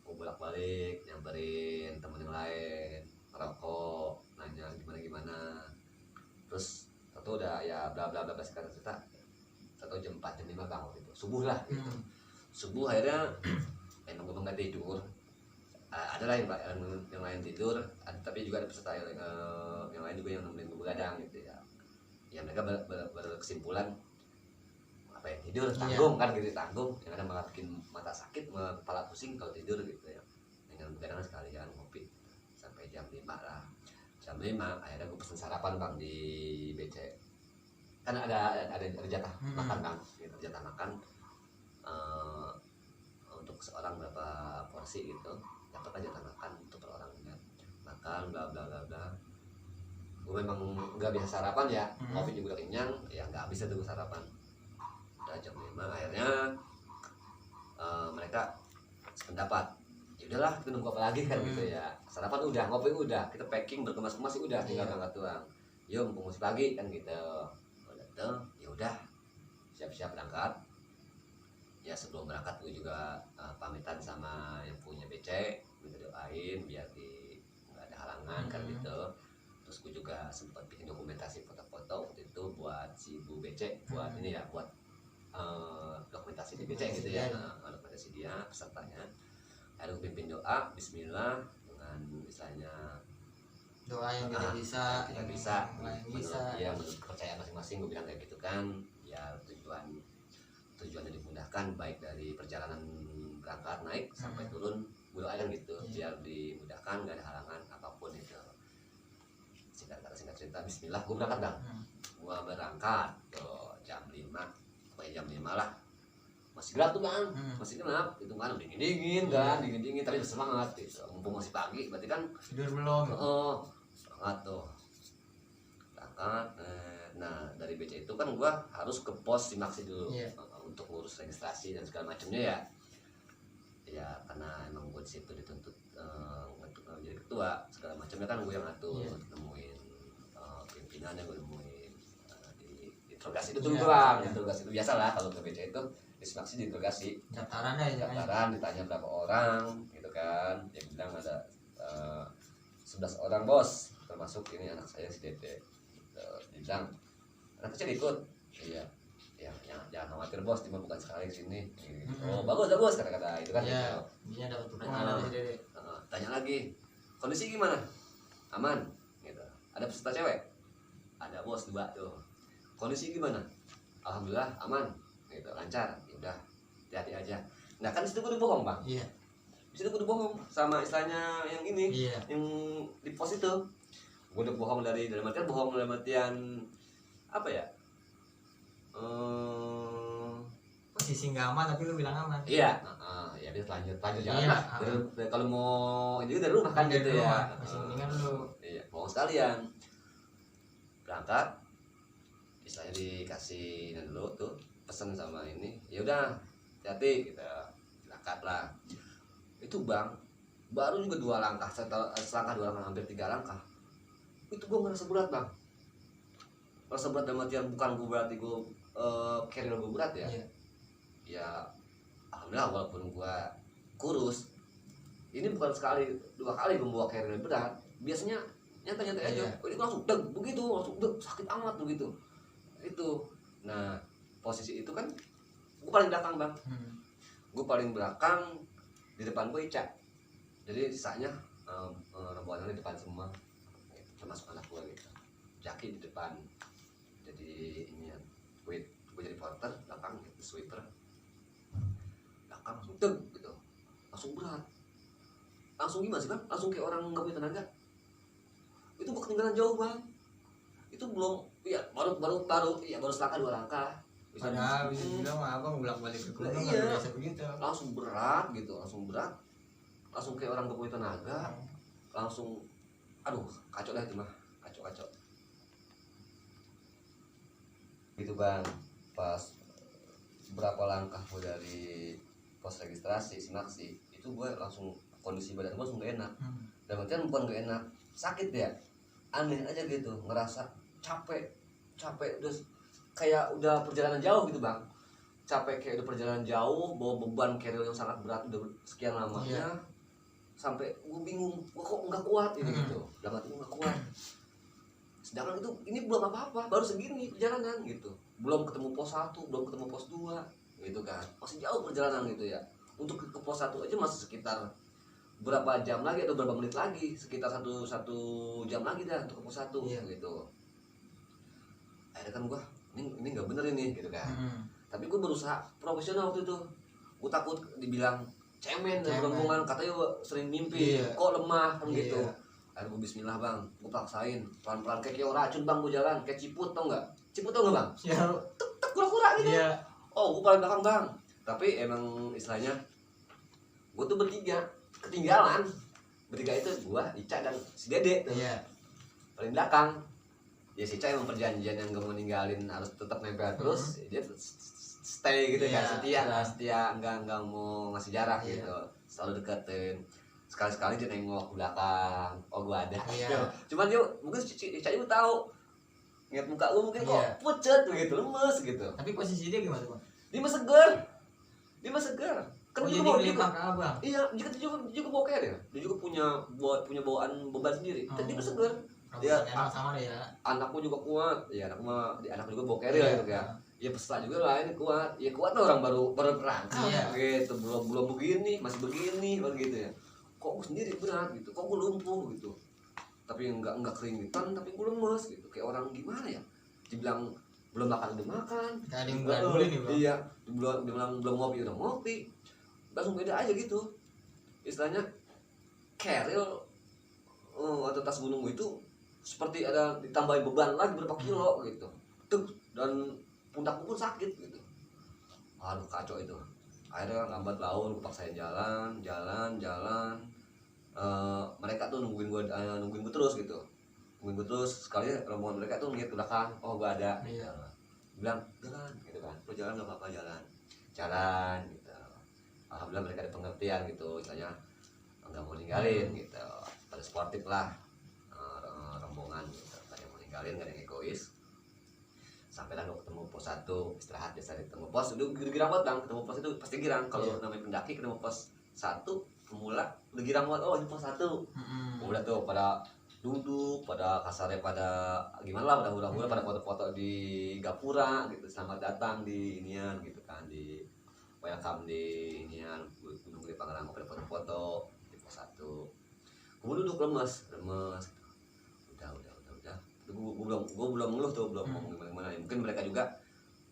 Gue bolak balik nyamperin temen yang lain, ngerokok, nanya gimana, terus atau udah ya bla bla cerita atau jam 4 jam 5 bang waktu itu subuh lah gitu. Subuh akhirnya emang gue nggak tidur, ada lah yang lain tidur, tapi juga ada peserta yang lain juga yang nemenin gue begadang gitu ya. Ya mereka berkesimpulan apa ya, tidur tanggung kan gitu, tanggung yang ada malah bikin mata sakit, kepala pusing kalau tidur gitu ya. Dengan begadang sekalian ngopi sampai jam 5 lah. Jam 5 akhirnya gue pesen sarapan bang di BC, kan ada jatah makan bang, gitu, jatah makan untuk seorang berapa porsi gitu, dapat aja jatah makan untuk per orangnya, makan bla bla bla bla. Gue memang nggak bisa sarapan ya, ngopi juga udah kenyang ya, nggak bisa tuh sarapan. Udah jam 5 akhirnya mereka sependapat, ya udahlah kita nunggu apa lagi kan gitu ya, sarapan udah, ngopi udah, kita packing berkemas-kemas udah, tinggal berangkat doang. Yuk mumpung masih pagi kan gitu. Udah tuh ya udah siap-siap berangkat. Ya sebelum berangkat gue juga pamitan sama yang punya BC, minta doain biar nggak ada halangan kan gitu. Terus gue juga sempat bikin dokumentasi foto-foto waktu itu buat si Bu BC, buat ini ya, buat dokumentasi di BC gitu ya, dokumentasi dia pesertanya. Ada gue pimpin doa Bismillah dengan misalnya Doa yang tidak bisa, tidak bisa, yang lain menurut bisa. ya, menurut kepercayaan masing-masing gue bilang kayak gitu kan. Ya tujuannya dimudahkan, baik dari perjalanan berangkat naik sampai turun, gue doakan gitu biar dimudahkan, gak ada halangan apapun itu. Singkat cerita Bismillah gue berangkat bang. Gue berangkat tuh jam 5 sampai jam 5 lah, masih gelap tuh bang, masih gelap, itu kan dingin kan, dingin tapi bersemangat gitu. Mumpung masih pagi berarti kan Tidur belum? semangat tuh berangkat. Nah dari BC itu kan gua harus ke pos Simaksi dulu, untuk ngurus registrasi dan segala macamnya ya karena emang gue disitu dituntut untuk menjadi ketua segala macamnya kan gue yang ngatur, nemuin pimpinannya, gue nemuin di interogasi itu Iya, doang. iya. Interogasi itu biasa lah kalau ke BC itu diseleksi diinterogasi. daftaran deh ya. Daftaran ditanya berapa orang gitu kan, dia bilang ada 11 orang bos, termasuk ini anak saya si Dede gitu. Dia bilang anak kecil ikut, iya ya jangan khawatir bos, cuma bukan sekali sini gitu. Oh bagus kata-kata itu kan Iya, gitu. dia dapat Nah, dukungan dari Dede. tanya lagi kondisi gimana, aman gitu, ada peserta cewek, ada bos 2 tuh, kondisi gimana, alhamdulillah aman gitu, lancar, ya udah hati-hati aja. Nah kan disitu gue udah bohong bang, Iya. disitu gue udah bohong sama istilahnya yang ini, Iya. yang di pos itu gue udah bohong dalam artian apa ya, Posisi nggak aman tapi lu bilang aman. iya ya dia lanjut jalan Iya, lah. Kalau mau ini dari rumah kan Dari gitu ya, rumah, masih mendingan lu. iya bohong sekalian. Berangkat istilahnya dikasih dulu tuh pesen sama ini, ya udah hati-hati kita berangkat lah. Itu bang baru juga 2 langkah, selangkah 2 langkah, hampir 3 langkah itu gue ngerasa berat bang, ngerasa berat dalam artian bukan gue berarti gue carrier gue berat ya. Iya. Ya alhamdulillah walaupun gue kurus, ini bukan sekali 2 kali gue bawa carrier berat, biasanya nyantai aja. Iya. Ini langsung begitu, langsung sakit amat begitu itu. Nah posisi itu kan gue paling belakang bang, gue paling belakang, di depan gue Ica, jadi sisanya rombongan di depan semua gitu, termasuk anak gue gitu. Jaki di depan jadi ini ya, gue jadi porter, belakang gitu sweeper, belakang langsung gitu, langsung berat, langsung gimana sih bang, langsung kayak orang nggak punya tenaga. Itu gue ketinggalan jauh bang, itu belum ya baru selangkah 2 langkah. Padahal bisa bilang mah abang bolak-balik ke gunung Nah, nggak iya. biasa begitu. Langsung berat gitu, langsung kayak orang gak punya tenaga, langsung aduh kacau dah itu mah, kacau gitu bang. Pas berapa langkah gue dari pos registrasi Simaksi itu gue langsung kondisi badan gue langsung gak enak. Dan artian bukan gak enak, sakit ya, aneh aja gitu, ngerasa capek terus kayak udah perjalanan jauh gitu bang, capek kayak udah perjalanan jauh, bawa beban carrier yang sangat berat udah sekian lamanya. Iya. Sampai gue bingung, gue kok nggak kuat ini gitu, dalam hati gue nggak kuat. Sedangkan itu ini belum apa-apa, baru segini perjalanan gitu, belum ketemu pos 1, belum ketemu pos 2 gitu kan, masih jauh perjalanan gitu ya. Untuk ke pos 1 aja masih sekitar berapa jam lagi atau berapa menit lagi, sekitar satu jam lagi dah untuk ke pos 1 Iya. gitu. Akhirnya kan gue ini nggak bener ini gitu kan. Tapi gue berusaha profesional waktu itu, gue takut dibilang cemen dan rombongan, katanya sering mimpi, Iya. kok lemah kan Iya. gitu. Akhirnya gue bismillah bang, gue paksain pelan-pelan kayak racun bang, gue jalan kayak ciput, tau nggak bang, Ya. tek kura-kura gitu. Iya. Oh gue paling belakang bang, tapi emang istilahnya gue tuh ketinggalan bertiga itu, gue Ica dan si Dede tuh. Iya. Paling belakang ya si Ica emang perjanjian yang gak mau ninggalin, harus tetap nempel terus. Dia stay gitu kan, setia enggak mau ngasih jarak gitu, selalu deketin. Sekali-sekali dia nengok ke belakang, oh gua ada gitu. Cuman dia mungkin Ica juga tahu, ngeliat muka gua mungkin kok pucet gitu, lemes gitu. Tapi posisi dia gimana bang? Dia mah seger kan. Jadi ngelimpah ke abang. Iya, dia juga bawa carrier, dia juga punya bawaan beban sendiri, dan dia mah seger. Dia sama deh ya. Anakku juga kuat, ya anak juga bawa carrier gitu kan. Ya peserta juga lah ini kuat, ya kuat tuh orang baru berangkat gitu, belum begini, masih begini begitu ya. Kok gue sendiri berat gitu, kok gue lumpuh gitu, tapi enggak keringetan, tapi gue lemes gitu, kayak orang gimana ya, dibilang belum makan udah makan, Gak ada yang peduli nih bang. iya, belum ngopi udah ngopi, langsung beda aja gitu istilahnya. Carrier atau tas gunung itu seperti ada ditambahin beban lagi berapa kilo gitu tuh, dan pundakku pun sakit gitu. Aduh kacau itu. Akhirnya lambat laun, gue paksain jalan. Mereka tuh nungguin gue terus gitu, sekali rombongan mereka tuh ngeliat ke belakang, oh gue ada. Bilang jalan gitu kan, lo jalan gak apa-apa, jalan gitu. Alhamdulillah mereka ada pengertian gitu, misalnya nggak mau ninggalin gitu, pada sportif lah rombongan gitu, nggak ada yang mau ninggalin, nggak ada yang egois. sampailah gua ketemu pos 1 istirahat biasa ketemu pos udah girang banget bang, ketemu pos itu pasti girang kalau namanya pendaki ketemu pos 1 pemula udah girang banget, oh ini pos 1 udah tuh pada duduk pada kasarnya pada gimana lah pada hura-hura pada foto-foto di gapura gitu, selamat datang di inian gitu kan, di welcome di inian Gunung Gede Pangrango, pada foto-foto di pos 1 gue duduk lemes udah gue belum ngeluh tuh, belum ngomong gimana, mungkin mereka juga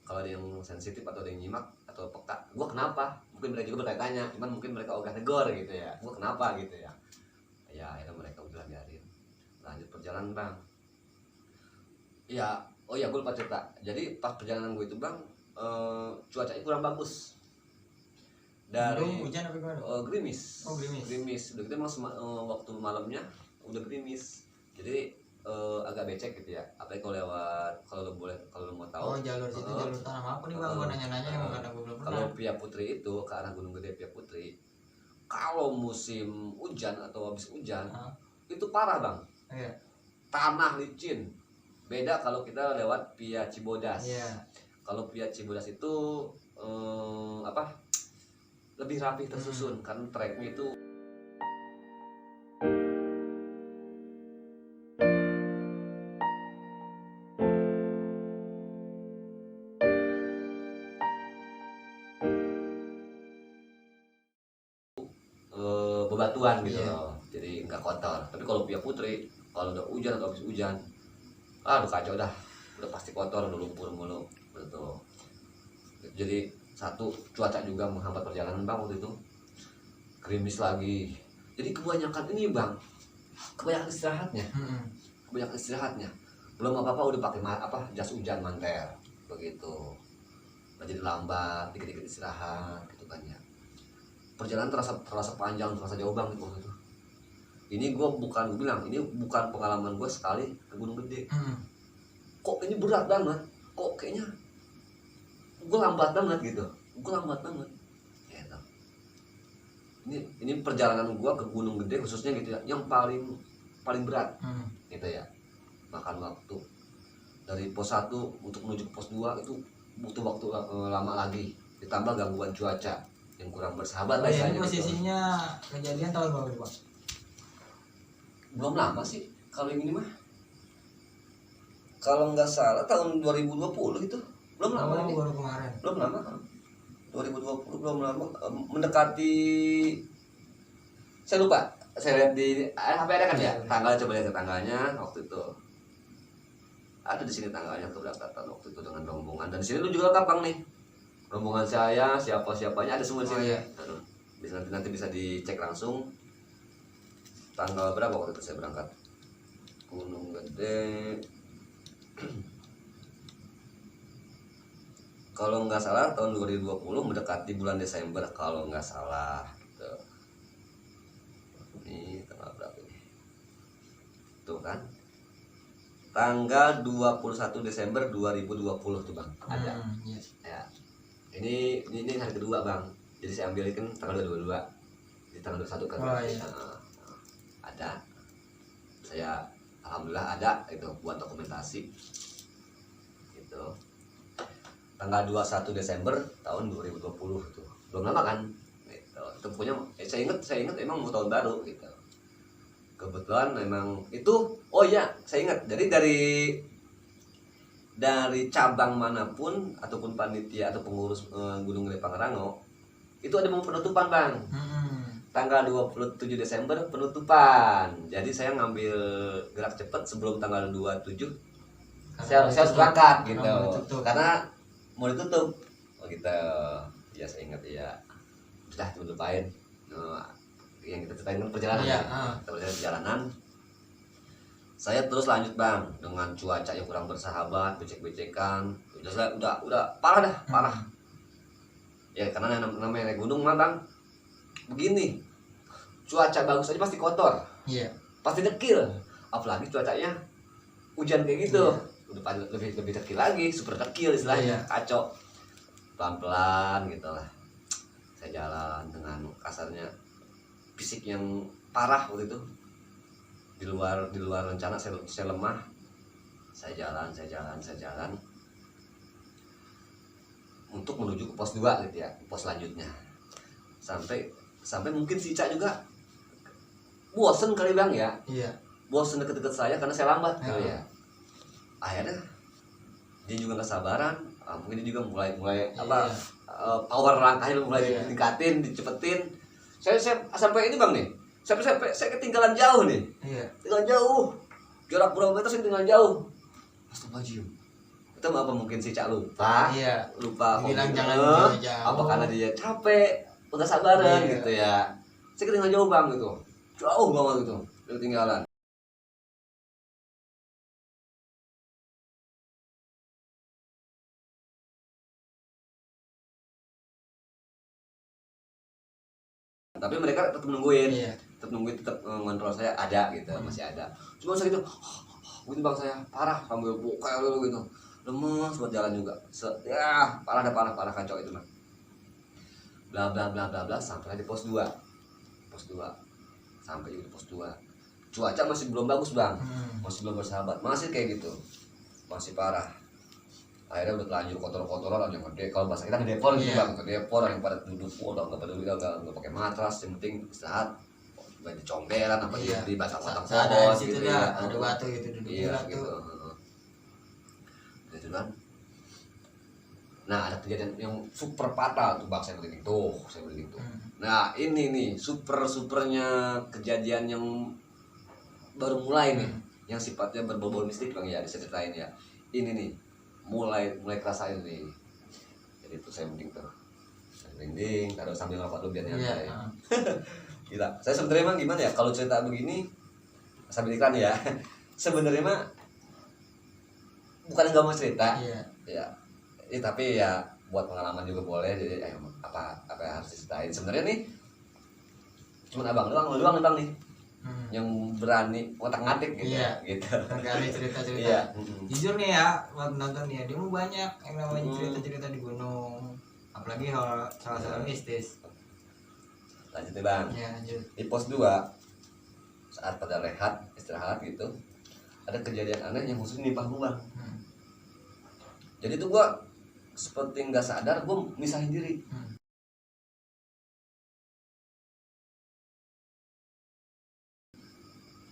kalau ada yang sensitif atau ada yang nyimak atau peka gue kenapa, mungkin mereka juga bertanya, cuman mungkin mereka ogah negor gitu ya, gue kenapa gitu ya, ya itu mereka udah biarin lanjut perjalanan bang. Ya oh ya gue lupa cerita, jadi pas perjalanan gue itu bang cuacanya kurang bagus dari hujan apa gimana? gerimis. Oh, gerimis. Udah gitu emang waktu malamnya udah gerimis, jadi agak becek gitu ya, apalagi kalau lewat, kalau lo mau tahu jalur situ jalur tanah apa nih bang, gua nanya-nanya emang karena gua belum pernah. Kalau Pia Putri itu ke arah Gunung Gede Pia Putri, kalau musim hujan atau habis hujan itu parah bang, tanah licin. Beda kalau kita lewat Pia Cibodas. Kalau Pia Cibodas itu lebih rapi tersusun, karena treknya itu bebatuan gitu loh, jadi nggak kotor. Tapi kalau Pia Putri kalau udah hujan atau habis hujan, udah kacau dah, udah pasti kotor, udah lumpur mulu betul. Jadi satu cuaca juga menghambat perjalanan bang waktu itu, gerimis lagi, jadi kebanyakan ini bang, kebanyakan istirahatnya belum apa udah pakai jas hujan mantel begitu, jadi lambat, dikit-dikit istirahat gitu kan ya. Perjalanan terasa panjang, terasa jauh bang waktu itu. Ini gue bilang ini bukan pengalaman gue sekali ke Gunung Gede. Kok ini berat banget, kok kayaknya gue lambat banget gitu, gitu. Ini perjalanan gue ke Gunung Gede khususnya gitu ya, yang paling berat gitu ya. Makan waktu dari pos 1 untuk menuju ke pos 2 itu butuh waktu lama lagi, ditambah gangguan cuaca yang kurang bersahabat lah istilahnya. Posisinya kejadian tahun berapa Pak? Belum lama sih kalau yang ini mah, kalau nggak salah tahun 2020 itu, belum lama ini. Baru kemarin. Belum lama kan? 2020 belum lama, mendekati, saya lupa, saya lihat di HP ada kan ya tanggal, coba lihat tanggalnya waktu itu. Ada di sini tanggalnya keberangkatan waktu itu dengan rombongan, dan di sini lu juga lengkap bang nih. Rombongan saya, siapanya ada semua di sini. Nanti bisa dicek langsung tanggal berapa waktu itu saya berangkat Gunung Gede. Kalau nggak salah tahun 2020 mendekati bulan Desember kalau nggak salah gitu. Ini tanggal berapa ini? Tuh kan, tanggal 21 Desember 2020 tuh bang, ada. Ya. Ini hari kedua bang, jadi saya ambil kan tanggal 22, di tanggal 21 kan. Ada, saya alhamdulillah ada itu buat dokumentasi itu. Tanggal 21 Desember tahun 2020 itu belum lama kan gitu. Itu pokoknya saya ingat emang mau tahun baru gitu. Kebetulan memang itu, oh iya saya ingat, jadi dari cabang manapun ataupun panitia atau pengurus Gunung Gede Pangrango itu ada mau penutupan bang. Tanggal 27 Desember penutupan. Jadi saya ngambil gerak cepat sebelum tanggal 27. Saya harus berangkat gitu. Karena mau ditutup. Oh gitu. Ya saya ingat ya. Sudah lupain. Yang kita ceritain kan perjalanan. Perjalanan. Saya terus lanjut bang dengan cuaca yang kurang bersahabat, becek-becekan. Udah parah dah, parah. Ya karena namanya gunung mah bang, begini, cuaca bagus aja pasti kotor, pasti dekil, apalagi cuacanya hujan kayak gitu, udah lebih dekil lagi, super dekil istilahnya, kacau. Pelan-pelan gitu lah, saya jalan dengan kasarnya fisik yang parah waktu itu, di luar rencana saya lemah, saya jalan, untuk menuju ke pos 2 gitu ya, pos selanjutnya. Sampai mungkin si Ica juga bosen kali bang ya, Iya. bosen deket-deket saya karena saya lambat kali Ya. ya. Akhirnya dia juga nggak sabaran, mungkin dia juga mulai Iya. power langkahnya mulai Iya. ditingkatin, dicepetin. Saya sampai ini bang nih, sampai saya ketinggalan jauh nih, Iya. tinggal jauh, jarak berapa meter saya tinggal jauh. Astagfirullahaladzim. Itu apa mungkin si Cak lupa, Iya. lupa Bilang komitmen, jangan jauh. apa karena dia capek, udah sabaran Iya. gitu ya. Saya ketinggalan jauh bang gitu, jauh banget gitu, ketinggalan. Tapi mereka tetap nungguin, Iya. tetap nungguin, tetap ngontrol saya ada gitu, masih ada. Cuma saya gitu, gitu bang, saya parah sambil buka dulu gitu, lemes buat jalan juga. Ya parah kacau itu mah. Bla bla bla bla bla sampai di pos 2. Sampai di pos 2. Cuaca masih belum bagus bang, masih belum bersahabat, masih kayak gitu, masih parah. Akhirnya udah telanjur kotor-kotoran yang gede, kalau bahasa kita ngedepor gitu bang, ngedepor yang pada duduk, udah nggak peduli, nggak pakai matras, yang penting istirahat, di comberan apa di batang-batang pohon gitu ya, ada batu gitu duduk iya batu. gitu. Gitu kan. Nah ada kejadian yang super fatal tuh bang, saya bilang gitu. Nah ini nih supernya kejadian yang baru mulai nih, yang sifatnya berbau mistik bang ya, diceritain ya. Ini nih mulai kerasain nih. Jadi itu saya mending taruh sambil ngapa dulu biar nyantai. Gila. Saya sebenarnya emang gimana ya kalau cerita begini sambil iklan ya. Sebenarnya mah bukan nggak mau cerita. Iya. Ya, tapi ya buat pengalaman juga boleh. Jadi apa yang harus diceritain. Sebenarnya nih cuma abang doang nih. Yang berani ngotak-ngatik gitu. Iya. Gitu. Kali cerita-cerita. Iya. Jujur nih ya, buat nonton ya, dia mau banyak yang namanya cerita-cerita di gunung. Apalagi hal mistis. Lanjut nih bang. Ya, lanjut. Di pos 2 saat pada istirahat gitu, ada kejadian aneh yang khusus nimpa gua. Jadi tuh gua seperti nggak sadar gua misahin diri.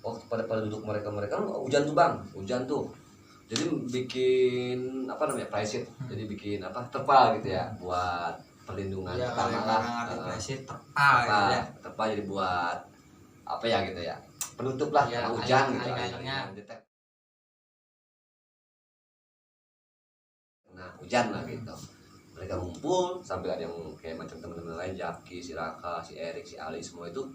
Waktu pada duduk mereka hujan tuh bang, jadi bikin apa namanya privacy, jadi bikin apa terpal gitu ya buat perlindungan ya, pertama lah, terpal jadi buat apa ya gitu ya, penutup lah ya, hujan gitu airnya. Nah hujan lah gitu, mereka ngumpul sambil ada yang kayak macam teman-teman lain, Jaki, si Raka, si Erik, si Ali, semua itu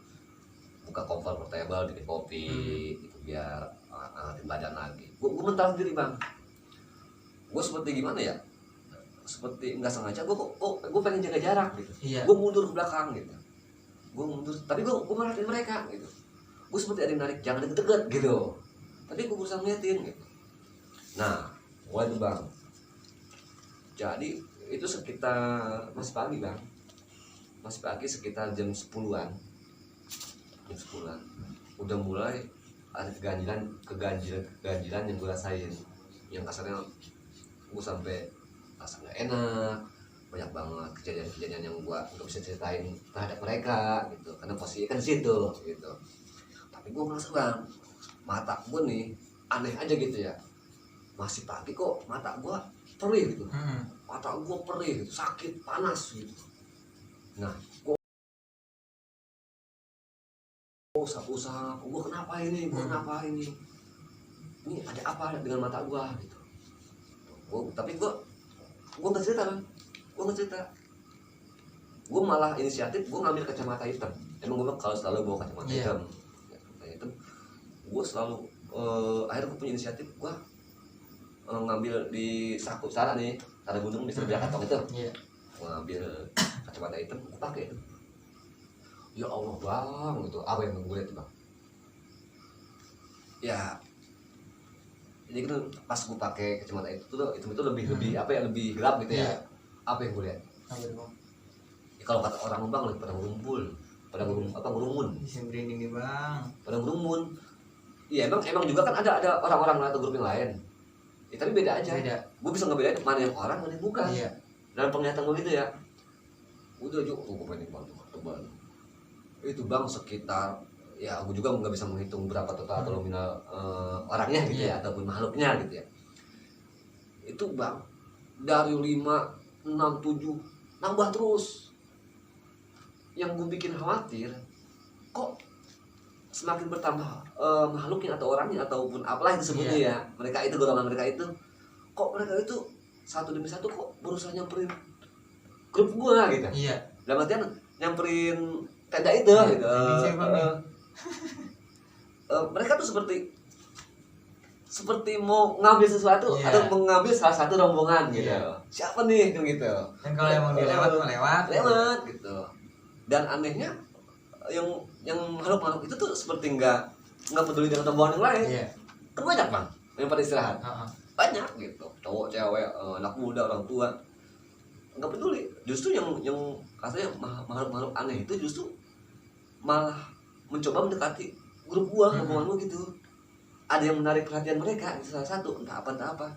buka kompor portable, bikin kopi gitu biar ngangetin badan lagi. Gue mental sendiri bang, gue seperti gimana ya, seperti nggak sengaja gue pengen jaga jarak gitu. Iya. Gue mundur ke belakang gitu, tapi gue merhatiin mereka gitu. Gue seperti ada yang narik jangan deket-deket gitu, tapi gue berusaha ngeliatin gitu. Nah mulai tuh bang, jadi itu sekitar masih pagi sekitar jam 10-an, udah mulai ada keganjilan yang gue rasain, yang kasarnya gue sampai rasa nggak enak, banyak banget kejadian yang gue nggak bisa ceritain terhadap mereka gitu, karena posisinya kan di situ gitu. Tapi gue merasa bang, mata gue nih aneh aja gitu ya, masih pagi kok mata gue perih gitu, sakit panas gitu. Nah usaha gue kenapa ini ada apa dengan mata gue gitu. Tapi gue nggak cerita kan, gue malah inisiatif gue ngambil kacamata hitam. Emang gue kalau selalu bawa kacamata hitam, gue selalu akhirnya gue punya inisiatif, gue ngambil di saku sana nih, ada gunung di sebelah kantong itu, gue ngambil kacamata hitam, gue pakai itu. Ya Allah bang, itu apa yang gue lihat bang? Ya, jadi kan pas gue pakai kacamata itu lebih apa ya, lebih gelap gitu ya. Apa yang gue lihat? Ya, kalau kata orang bang, pada ngumpul, pada ngurumun. Merinding bang. Pada ngurumun. Iya emang juga kan ada orang-orang atau grup yang lain. Ya, tapi beda aja. Gue bisa ngebedain mana yang orang, mana yang bukan. Iya. dalam penglihatan gue gitu ya, udah juga gue mainin bang tebal itu bang sekitar, ya aku juga nggak bisa menghitung berapa total atau nominal orangnya gitu ya ataupun makhluknya gitu ya. Itu bang dari 5, 6, 7 nambah terus. Yang gue bikin khawatir, kok semakin bertambah makhluknya atau orangnya ataupun apalah itu sebutnya ya, mereka itu golongan mereka itu, kok mereka itu satu demi satu kok berusaha nyamperin grup gua gitu. Iya. Dalam artian nyamperin tenda itu gitu. Mereka tuh seperti mau ngambil sesuatu atau mengambil salah satu rombongan gitu. Siapa nih gitu. Dan kalau emang dia lewat gitu. Dan anehnya yang makhluk-makhluk itu tuh seperti nggak peduli dengan rombongan yang lain. Kan banyak bang yang pada istirahat. Banyak gitu, cowok, cewek, anak muda, orang tua, nggak peduli. Justru yang katanya makhluk-makhluk aneh itu justru malah mencoba mendekati grup gua, rombongan gua gitu. Ada yang menarik perhatian mereka, salah satu entah apa.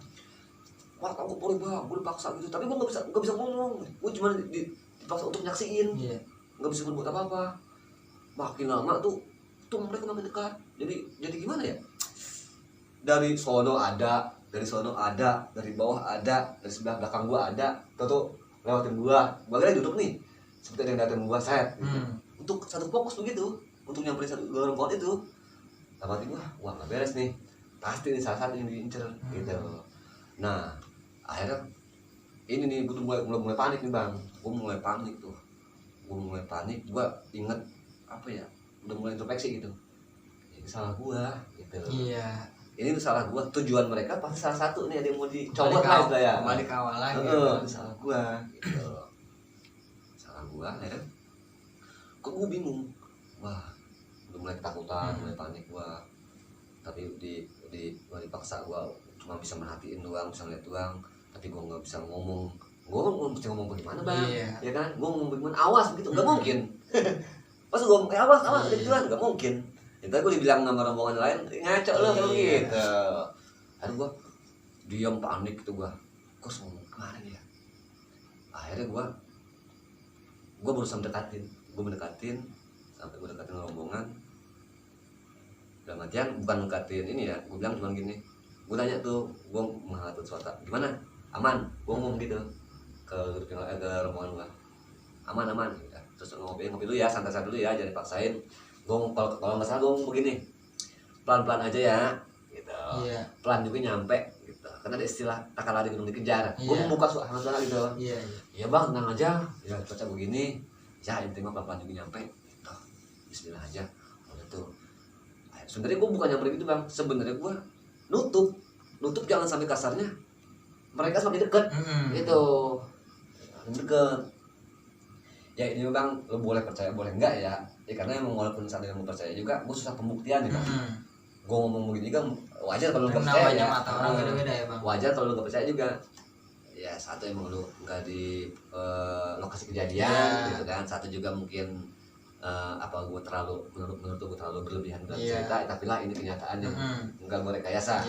Wah, aku boleh bang, gue dipaksa gitu, tapi gue nggak bisa ngomong, gue cuma dipaksa untuk nyaksiin, nggak bisa berbuat apa-apa. Makin lama tuh mereka makin dekat. Jadi gimana ya? Dari sono ada, dari bawah ada, dari sebelah belakang gua ada, tuh lewatin gua kira duduk nih, seperti ada yang datang gua set, gitu. Untuk satu fokus begitu, untuk nyamperin satu gorong pohon itu, dapat gua, wah nggak beres nih, pasti nih salah satu yang diincer, gitu. Nah, akhirnya ini nih gua mulai panik nih bang, gua mulai panik, gua inget apa ya, udah mulai introspeksi gitu, ini salah gua, gitu. Ini tuh salah gua, tujuan mereka pasti salah satu nih, ada yang mau dicopot lah itu ya. Kembali ke awal lagi. Itu salah gua gitu. Salah gua ya. Kok gua bingung. Wah, udah mulai ketakutan, mulai panik gua. Tapi gua dipaksa, gua cuma bisa merhatiin doang, bisa lihat doang, tapi gua nggak bisa ngomong. Gua mesti ngomong bagaimana bang? Ya kan? Gua ngomong bagaimana? Awas begitu, nggak mungkin. Pas gua ngomong awas gitu kan, nggak mungkin. Kita gue dibilang sama rombongan lain ngaco lo kalau gitu. Aduh gue diam panik gitu gue ngomong kemana ya. Akhirnya gue berusaha mendekatin sampai gue dekatin rombongan. Dalam artian bukan mendekatin ini ya, gue bilang cuma gini. Gue nanya tuh, gue menghadap suatu gimana? Aman? Gue ngomong gitu ke rombongan gue. Aman. Gitu. Terus ngopi dulu ya, santai dulu ya, jangan dipaksain. Kalau nggak salah gue ngomong begini, pelan-pelan aja ya gitu. Pelan juga nyampe gitu, karena ada istilah tak kalah di gunung dikejar. Gue membuka suara gitu. Iya bang, tenang aja ya, baca begini ya, intinya pelan-pelan juga nyampe gitu. Bismillah aja gitu. Sebenarnya gue bukan nyamperin gitu bang, sebenarnya gue nutup jangan sampai kasarnya mereka semakin deket gitu, deket. Ya ini bang, lo boleh percaya boleh enggak ya, karena emang walaupun saat yang mau percaya juga, gue susah pembuktian nih bang. Gue ngomong begini kan wajar kalau lo nggak percaya ya. Beda-beda ya bang. Wajar kalau lo nggak percaya juga. Ya satu emang lo nggak di lokasi kejadian gitu kan. Satu juga mungkin apa gue terlalu menurut gue terlalu berlebihan dalam cerita. Tapi lah ini kenyataan yang nggak gue rekayasa.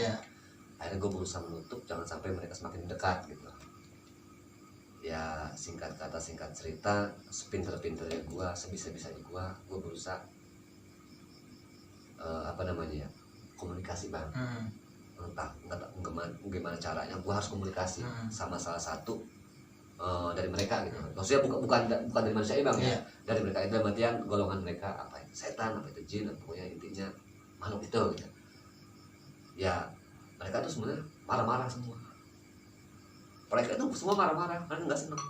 Akhirnya gue berusaha menutup jangan sampai mereka semakin dekat gitu. Ya singkat kata singkat cerita, sepinter-pinternya gue, sebisa-bisanya gue berusaha komunikasi bang. Entah gimana caranya, gue harus komunikasi sama salah satu dari mereka gitu. Maksudnya bukan dari manusia bang ya, dari mereka itu, dalam artian golongan mereka apa itu setan, apa itu jin, pokoknya intinya makhluk itu gitu. Ya mereka tuh sebenarnya marah-marah semua. Mereka itu semua marah-marah, karena nggak seneng.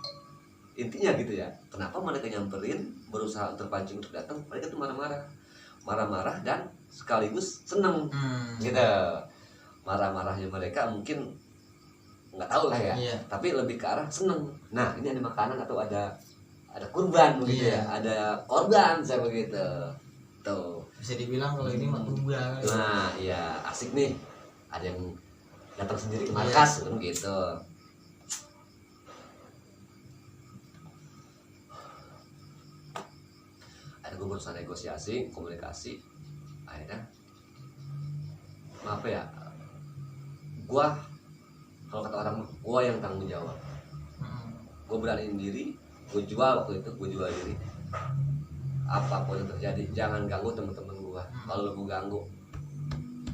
Intinya gitu ya. Kenapa mereka nyamperin, berusaha terpancing untuk datang? Mereka tuh marah-marah dan sekaligus seneng, gitu. Marah-marahnya mereka mungkin nggak tahu lah ya. Tapi lebih ke arah seneng. Nah ini ada makanan atau ada kurban begitu ya, ada korban saya begitu. Tuh. Bisa dibilang kalau ini mah kurban. Nah ya asik nih. Ada yang datang sendiri ke markas gitu. Gue berusaha negosiasi, komunikasi. Akhirnya apa ya, gue kalau kata orang gue yang tanggung jawab. gue beraniin diri, gue jual waktu itu, gue jual diri. Apapun yang terjadi jangan ganggu teman-teman gue. Kalau lu ganggu,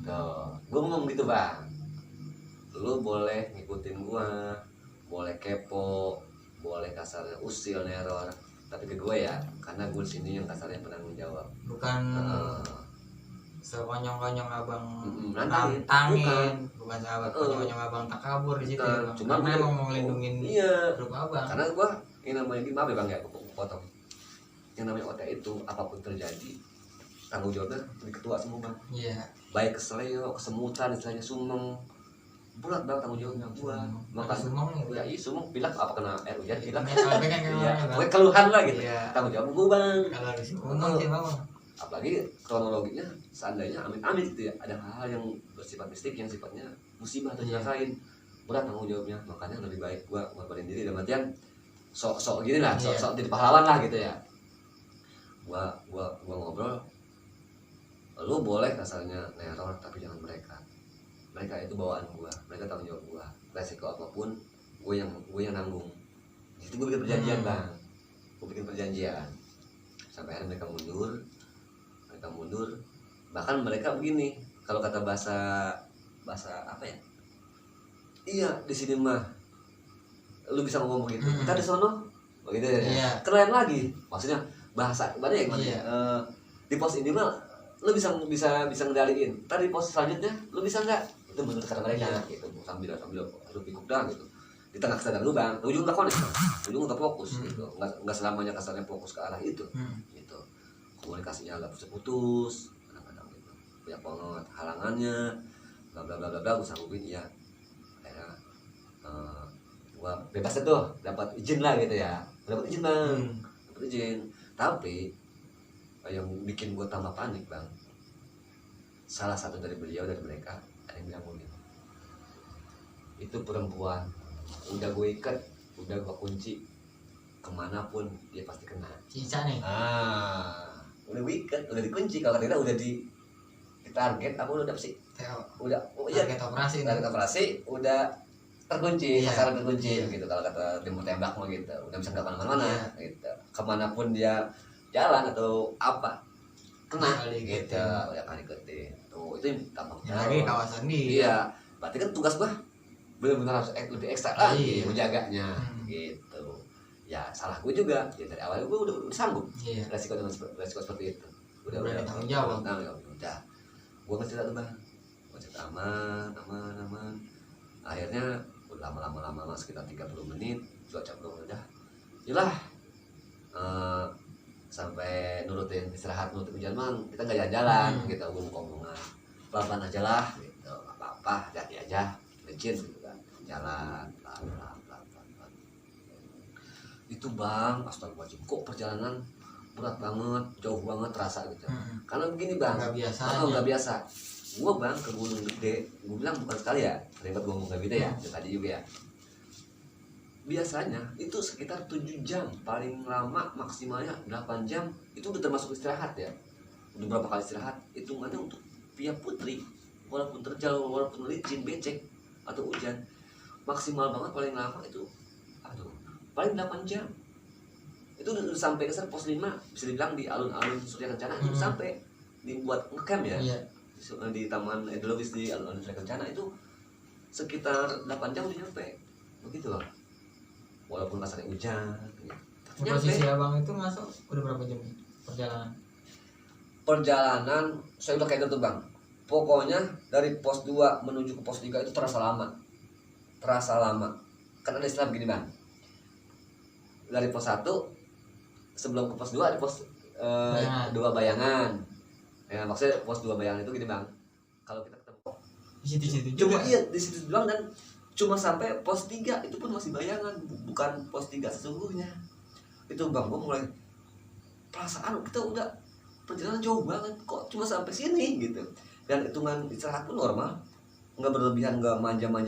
tuh gue ngomong gitu bang, lu boleh ngikutin gue, boleh kepo, boleh kasarnya usil neror, tapi ke gue ya, karena gue sini yang kasarnya penanggung jawab. Bukan sekonyong-konyong abang nantangin, bukan sahabat konyong-konyong abang tak kabur di situ ya bang. Cuma Karena emang mau ngelindungin grup abang. Karena gue yang namanya maaf ya bang ya, potong. Yang namanya OT itu apapun terjadi tanggung jawabnya dari ketua semua bang. Iya. Baik keseleo, kesemutan, istilahnya sumeng, berat bang tanggung jawabnya gue. Maka sumeng ya iya sumeng, pilek apa kena air hujan pilek. Iya. Pokoknya keluhan lah gitu. Iya. Tanggung jawab gue bang. Kalau di sumeng sih bang. Apalagi kronologinya seandainya amit-amit gitu ya, ada hal yang bersifat mistik yang sifatnya musibah atau nyelesain, berat tanggung jawabnya. Makanya lebih baik gue ngorbanin diri dalam artian sok-sok gini lah, sok-sok jadi pahlawan lah gitu ya. Gua ngobrol, lu boleh kasarnya neror tapi jangan mereka itu bawaan gua, mereka tanggung jawab gua, resiko apapun gue yang nanggung. Di situ gue bikin perjanjian bang, gue bikin perjanjian sampai akhirnya mereka mundur. Bahkan mereka begini, kalau kata bahasa apa ya, iya di sini mah lu bisa ngomong begitu, kita di sono begitu ya. Keren lagi maksudnya bahasa banyak ya. Di pos ini mah lu bisa ngendaliin, tadi pos selanjutnya lu bisa nggak, itu menurut kata mereka gitu. Sambil lu pikuk dah gitu di tengah kesadaran lu bang, ujung nggak connect, ujung nggak fokus gitu, nggak selamanya kasarnya fokus ke arah itu gitu. Komunikasinya agak putus, kadang-kadang gitu banyak banget halangannya, bla bla bla bla gue sanggupin ya. Akhirnya gua bebas tuh, dapat izin lah gitu ya, dapat izin bang, dapat izin. Tapi yang bikin gue tambah panik bang, salah satu dari mereka ada yang bilang begini, itu perempuan udah gue ikat, udah gue kunci, kemanapun dia pasti kena. Cica nih. Udah gue ikat, udah dikunci. Kalau kita udah di target apa udah sih? Udah target operasi udah terkunci, sasaran terkunci gitu. Kalau kata timur tembak mah gitu, udah bisa nggak kemana-mana gitu. Kemanapun dia jalan atau apa kena gitu, udah kan ikutin. Tuh itu yang gampang. Lagi kawasan dia. Iya, berarti kan tugas gua benar-benar harus lebih ekstra lagi menjaganya gitu. Ya salah gue juga, ya dari awal gue udah sanggup resiko seperti itu. Udah tanggung jawab. Udah. Gue ngecerita tuh bang, gue cerita aman. Akhirnya udah lama sekitar 30 menit, cuaca belum udah. Yalah, sampai nurutin hujan mang, kita nggak jalan-jalan gitu, ngomong-ngomongan pelan-pelan aja lah gitu, nggak apa-apa, hati aja, licin gitu kan, jalan pelan. Itu bang, astagfirullahaladzim, kok perjalanan berat banget, jauh banget terasa gitu. Karena begini bang, nggak biasa. Gua bang ke Gunung Gede, gue bilang bukan sekali ya, terlibat gue ngomong kayak gitu ya, tadi juga ya. Biasanya itu sekitar 7 jam, paling lama maksimalnya 8 jam, itu udah termasuk istirahat ya. Udah berapa kali istirahat, hitungannya untuk via putri, walaupun terjal, walaupun licin, becek, atau hujan, maksimal banget paling lama itu, paling 8 jam. Itu udah sampai ke pos 5, bisa dibilang di alun-alun Surya Kencana, itu sampai dibuat ngecamp ya. Di taman etnologis di alun-alun Surya Kencana itu sekitar 8 jam udah nyampe. Begitu loh. Walaupun kasarnya hujan gitu. Posisi abang itu masuk udah berapa jam perjalanan saya udah kayak gitu bang, pokoknya dari pos 2 menuju ke pos 3 itu terasa lama kan ada istilah begini bang, dari pos 1 sebelum ke pos 2 ada pos 2 bayangan ya, maksudnya pos 2 bayangan itu gini bang, kalau kita ketemu di situ cuma di situ doang, dan cuma sampai pos 3 itu pun masih bayangan, bukan pos 3 sesungguhnya. Itu bang, gue mulai perasaan kita udah perjalanan jauh banget, kok cuma sampai sini gitu. Dan hitungan istirahat pun normal, nggak berlebihan, nggak manja-manja